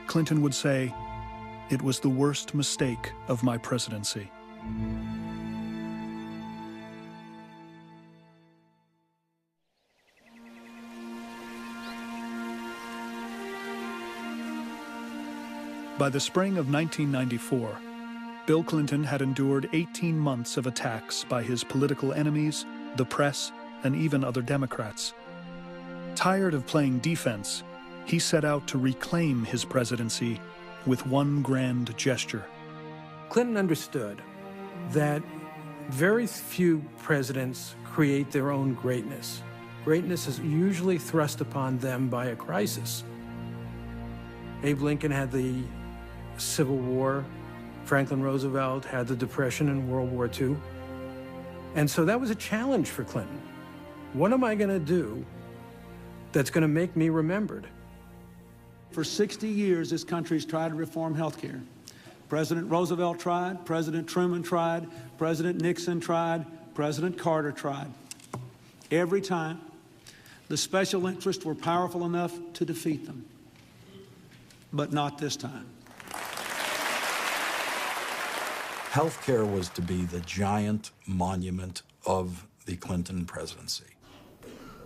Clinton would say, "It was the worst mistake of my presidency." By the spring of 1994, Bill Clinton had endured 18 months of attacks by his political enemies, the press, and even other Democrats. Tired of playing defense, he set out to reclaim his presidency with one grand gesture. Clinton understood that very few presidents create their own greatness. Greatness is usually thrust upon them by a crisis. Abe Lincoln had the Civil War. Franklin Roosevelt had the Depression and World War II. And so that was a challenge for Clinton. What am I going to do that's going to make me remembered? For 60 years, this country's tried to reform health care. President Roosevelt tried, President Truman tried, President Nixon tried, President Carter tried. Every time, the special interests were powerful enough to defeat them. But not this time. Healthcare was to be the giant monument of the Clinton presidency.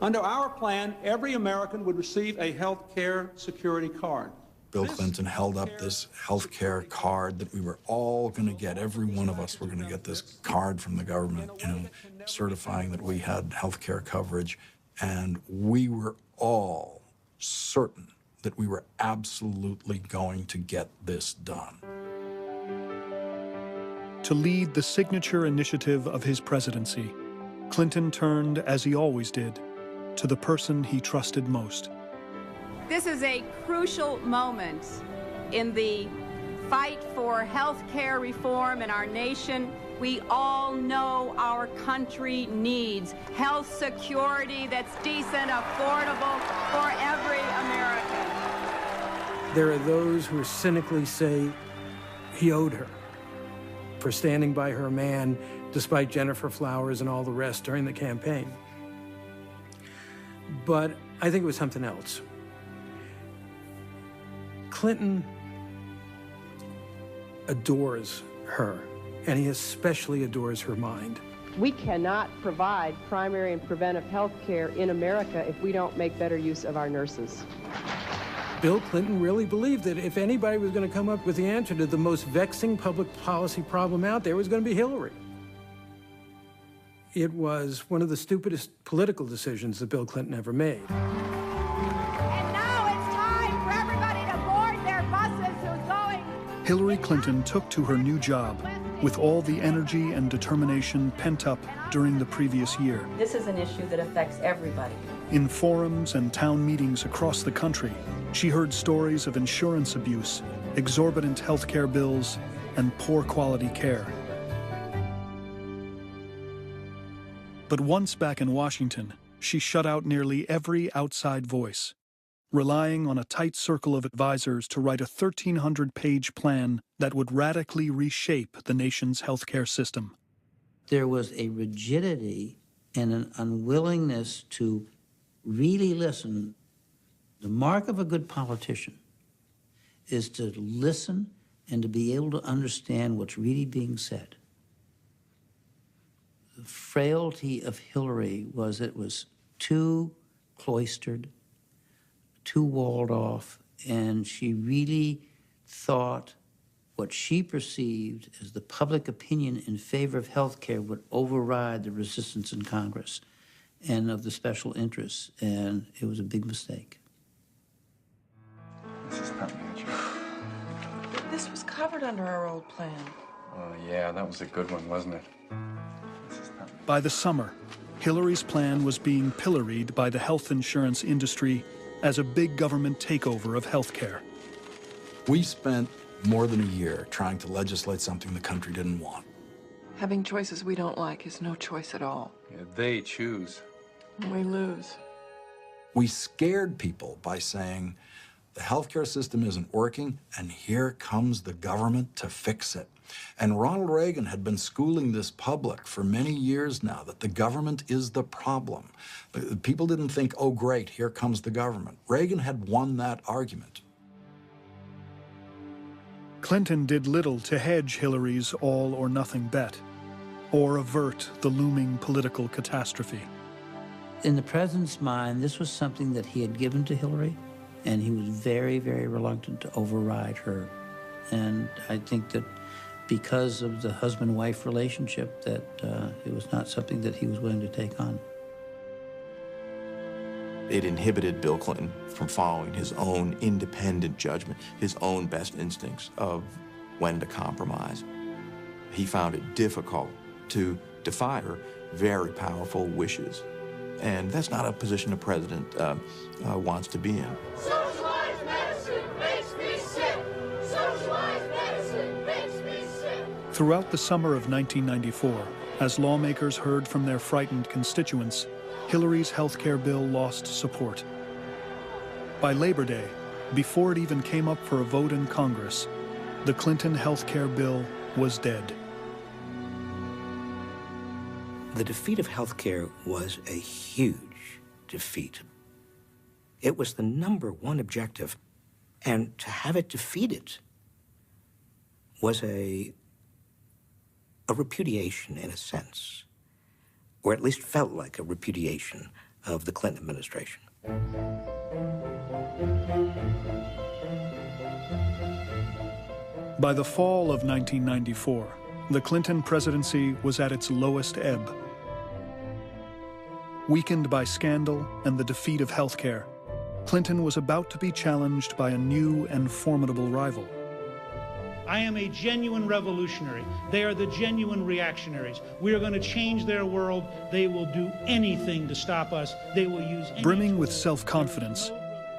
Under our plan, every American would receive a health care security card. Bill Clinton held up this health care card that we were all going to get. Every one of us were going to get this card from the government, certifying that we had health care coverage. And we were all certain that we were absolutely going to get this done. To lead the signature initiative of his presidency, Clinton turned, as he always did, to the person he trusted most. This is a crucial moment in the fight for health care reform in our nation. We all know our country needs health security that's decent, affordable for every American. There are those who cynically say he owed her for standing by her man despite Jennifer Flowers and all the rest during the campaign. But I think it was something else. Clinton adores her, and he especially adores her mind. We cannot provide primary and preventive health care in America if we don't make better use of our nurses. Bill Clinton really believed that if anybody was going to come up with the answer to the most vexing public policy problem out there, it was going to be Hillary. It was one of the stupidest political decisions that Bill Clinton ever made. And now it's time for everybody to board their buses who's going. Hillary Clinton took to her new job with all the energy and determination pent up during the previous year. This is an issue that affects everybody. In forums and town meetings across the country, she heard stories of insurance abuse, exorbitant health care bills, and poor quality care. But once back in Washington, she shut out nearly every outside voice, relying on a tight circle of advisors to write a 1,300-page plan that would radically reshape the nation's healthcare system. There was a rigidity and an unwillingness to really listen. The mark of a good politician is to listen and to be able to understand what's really being said. The frailty of Hillary was it was too cloistered, too walled off, and she really thought what she perceived as the public opinion in favor of health care would override the resistance in Congress and of the special interests, and it was a big mistake. This was covered under our old plan. Oh, yeah, that was a good one, wasn't it? By the summer, Hillary's plan was being pilloried by the health insurance industry as a big government takeover of healthcare. We spent more than a year trying to legislate something the country didn't want. Having choices we don't like is no choice at all. Yeah, they choose. We lose. We scared people by saying, the healthcare system isn't working, and here comes the government to fix it. And Ronald Reagan had been schooling this public for many years now that the government is the problem. People didn't think, oh, great, here comes the government. Reagan had won that argument. Clinton did little to hedge Hillary's all-or-nothing bet, or avert the looming political catastrophe. In the president's mind, this was something that he had given to Hillary, and he was very, very reluctant to override her. And I think that because of the husband-wife relationship, that it was not something that he was willing to take on. It inhibited Bill Clinton from following his own independent judgment, his own best instincts of when to compromise. He found it difficult to defy her very powerful wishes. And that's not a position a president wants to be in. Socialized medicine makes me sick. Socialized medicine makes me sick. Throughout the summer of 1994, as lawmakers heard from their frightened constituents, Hillary's health care bill lost support. By Labor Day, before it even came up for a vote in Congress, the Clinton health care bill was dead. The defeat of health care was a huge defeat. It was the #1 objective, and to have it defeated was a a repudiation in a sense, or at least felt like a repudiation of the Clinton administration. By the fall of 1994, the Clinton presidency was at its lowest ebb. Weakened by scandal and the defeat of healthcare, Clinton was about to be challenged by a new and formidable rival. I am a genuine revolutionary. They are the genuine reactionaries. We are going to change their world. They will do anything to stop us. They will use any Brimming with self-confidence,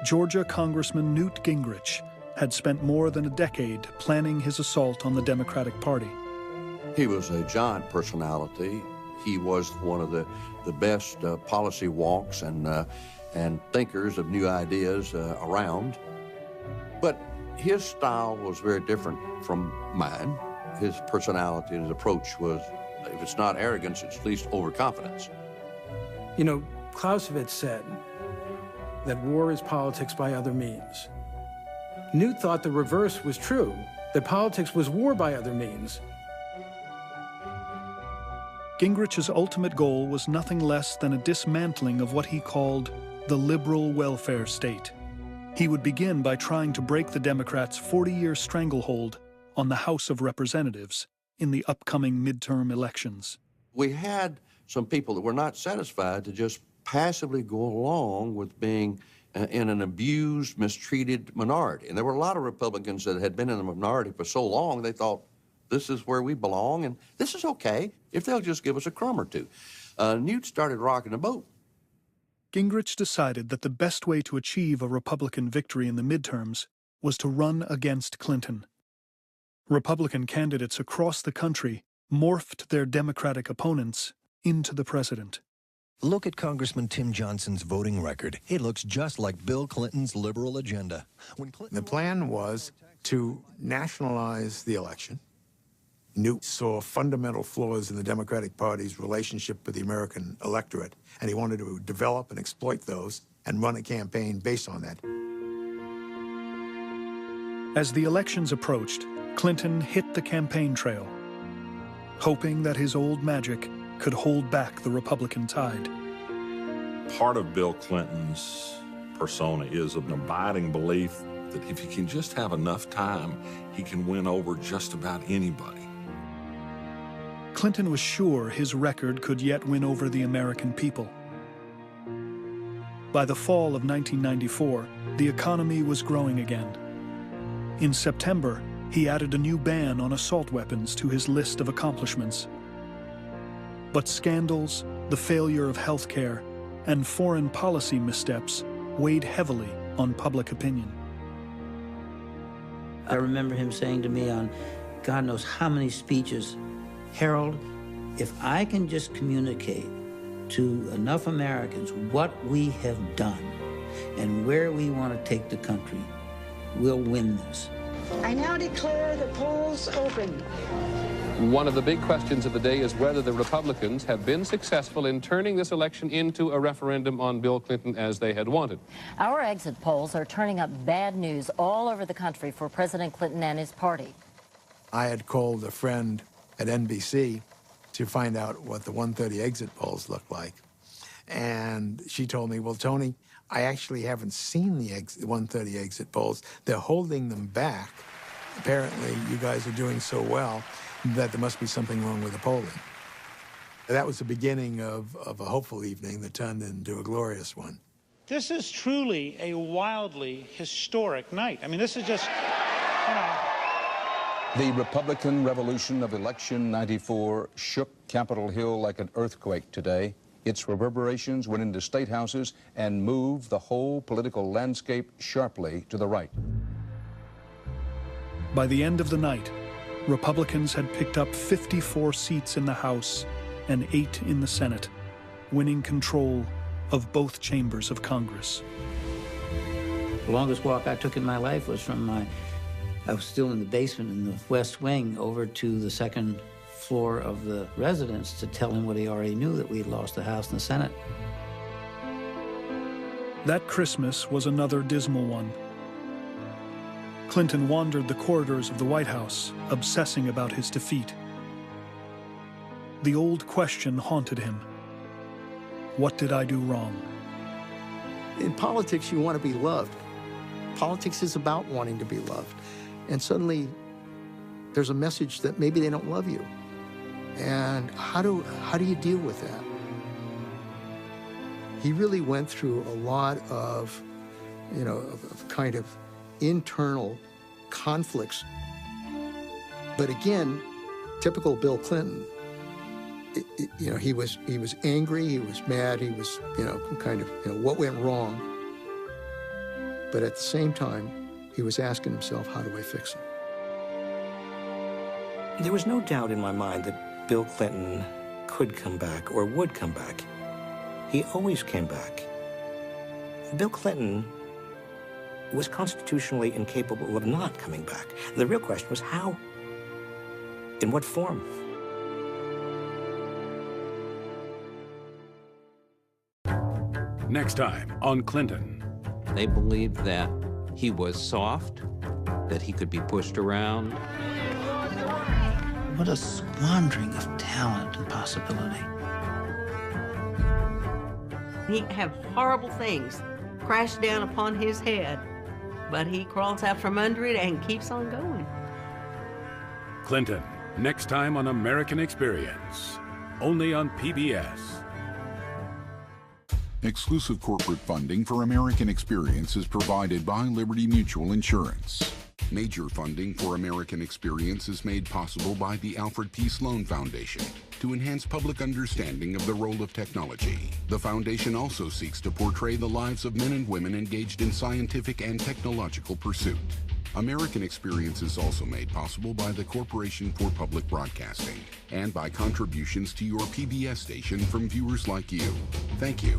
Georgia Congressman Newt Gingrich had spent more than a decade planning his assault on the Democratic Party. He was a giant personality. He was one of the best policy wonks and thinkers of new ideas around. But his style was very different from mine. His personality and his approach was, if it's not arrogance, it's at least overconfidence. You know, Clausewitz said that war is politics by other means. Newt thought the reverse was true, that politics was war by other means. Gingrich's ultimate goal was nothing less than a dismantling of what he called the liberal welfare state. He would begin by trying to break the Democrats' 40-year stranglehold on the House of Representatives in the upcoming midterm elections. We had some people that were not satisfied to just passively go along with being in an abused, mistreated minority. And there were a lot of Republicans that had been in the minority for so long, they thought, this is where we belong, and this is okay if they'll just give us a crumb or two. Newt started rocking the boat. Gingrich decided that the best way to achieve a Republican victory in the midterms was to run against Clinton. Republican candidates across the country morphed their Democratic opponents into the president. Look at Congressman Tim Johnson's voting record. It looks just like Bill Clinton's liberal agenda. The plan was to nationalize the election. Newt saw fundamental flaws in the Democratic Party's relationship with the American electorate, and he wanted to develop and exploit those and run a campaign based on that. As the elections approached, Clinton hit the campaign trail, hoping that his old magic could hold back the Republican tide. Part of Bill Clinton's persona is an abiding belief that if he can just have enough time, he can win over just about anybody. Clinton was sure his record could yet win over the American people. By the fall of 1994, the economy was growing again. In September, he added a new ban on assault weapons to his list of accomplishments. But scandals, the failure of health care, and foreign policy missteps weighed heavily on public opinion. I remember him saying to me on God knows how many speeches, Harold, if I can just communicate to enough Americans what we have done and where we want to take the country, we'll win this. I now declare the polls open. One of the big questions of the day is whether the Republicans have been successful in turning this election into a referendum on Bill Clinton as they had wanted. Our exit polls are turning up bad news all over the country for President Clinton and his party. I had called a friend at NBC to find out what the 1:30 exit polls looked like. And she told me, well, Tony, I actually haven't seen the 1:30 exit polls. They're holding them back. Apparently, you guys are doing so well that there must be something wrong with the polling. That was the beginning of a hopeful evening that turned into a glorious one. This is truly a wildly historic night. I mean, this is just, you know. The Republican revolution of Election 94 shook Capitol Hill like an earthquake today. Its reverberations went into state houses and moved the whole political landscape sharply to the right. By the end of the night, Republicans had picked up 54 seats in the House and 8 in the Senate, winning control of both chambers of Congress. The longest walk I took in my life was from I was still in the basement in the West Wing over to the second floor of the residence to tell him what he already knew, that we had lost the House and the Senate. That Christmas was another dismal one. Clinton wandered the corridors of the White House, obsessing about his defeat. The old question haunted him. What did I do wrong? In politics, you want to be loved. Politics is about wanting to be loved. And suddenly, there's a message that maybe they don't love you. And how do you deal with that? He really went through a lot of, of kind of internal conflicts. But again, typical Bill Clinton, he was angry, he was mad, he was, what went wrong? But at the same time, he was asking himself, how do I fix it? There was no doubt in my mind that Bill Clinton could come back or would come back. He always came back. Bill Clinton was constitutionally incapable of not coming back. The real question was how? In what form? Next time on Clinton. They believed that he was soft, that he could be pushed around. What a squandering of talent and possibility. He'd have horrible things crash down upon his head, but he crawls out from under it and keeps on going. Clinton, next time on American Experience, only on PBS. Exclusive corporate funding for American Experience is provided by Liberty Mutual Insurance. Major funding for American Experience is made possible by the Alfred P. Sloan Foundation to enhance public understanding of the role of technology. The foundation also seeks to portray the lives of men and women engaged in scientific and technological pursuit. American Experience is also made possible by the Corporation for Public Broadcasting and by contributions to your PBS station from viewers like you. Thank you.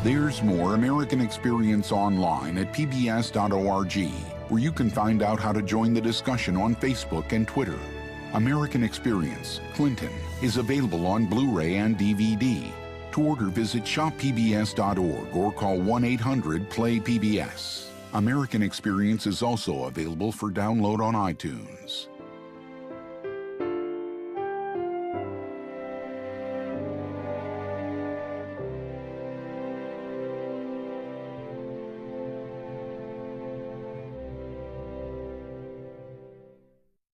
There's more American Experience online at pbs.org, where you can find out how to join the discussion on Facebook and Twitter. American Experience, Clinton, is available on Blu-ray and DVD. To order, visit shoppbs.org or call 1-800-PLAY-PBS. American Experience is also available for download on iTunes.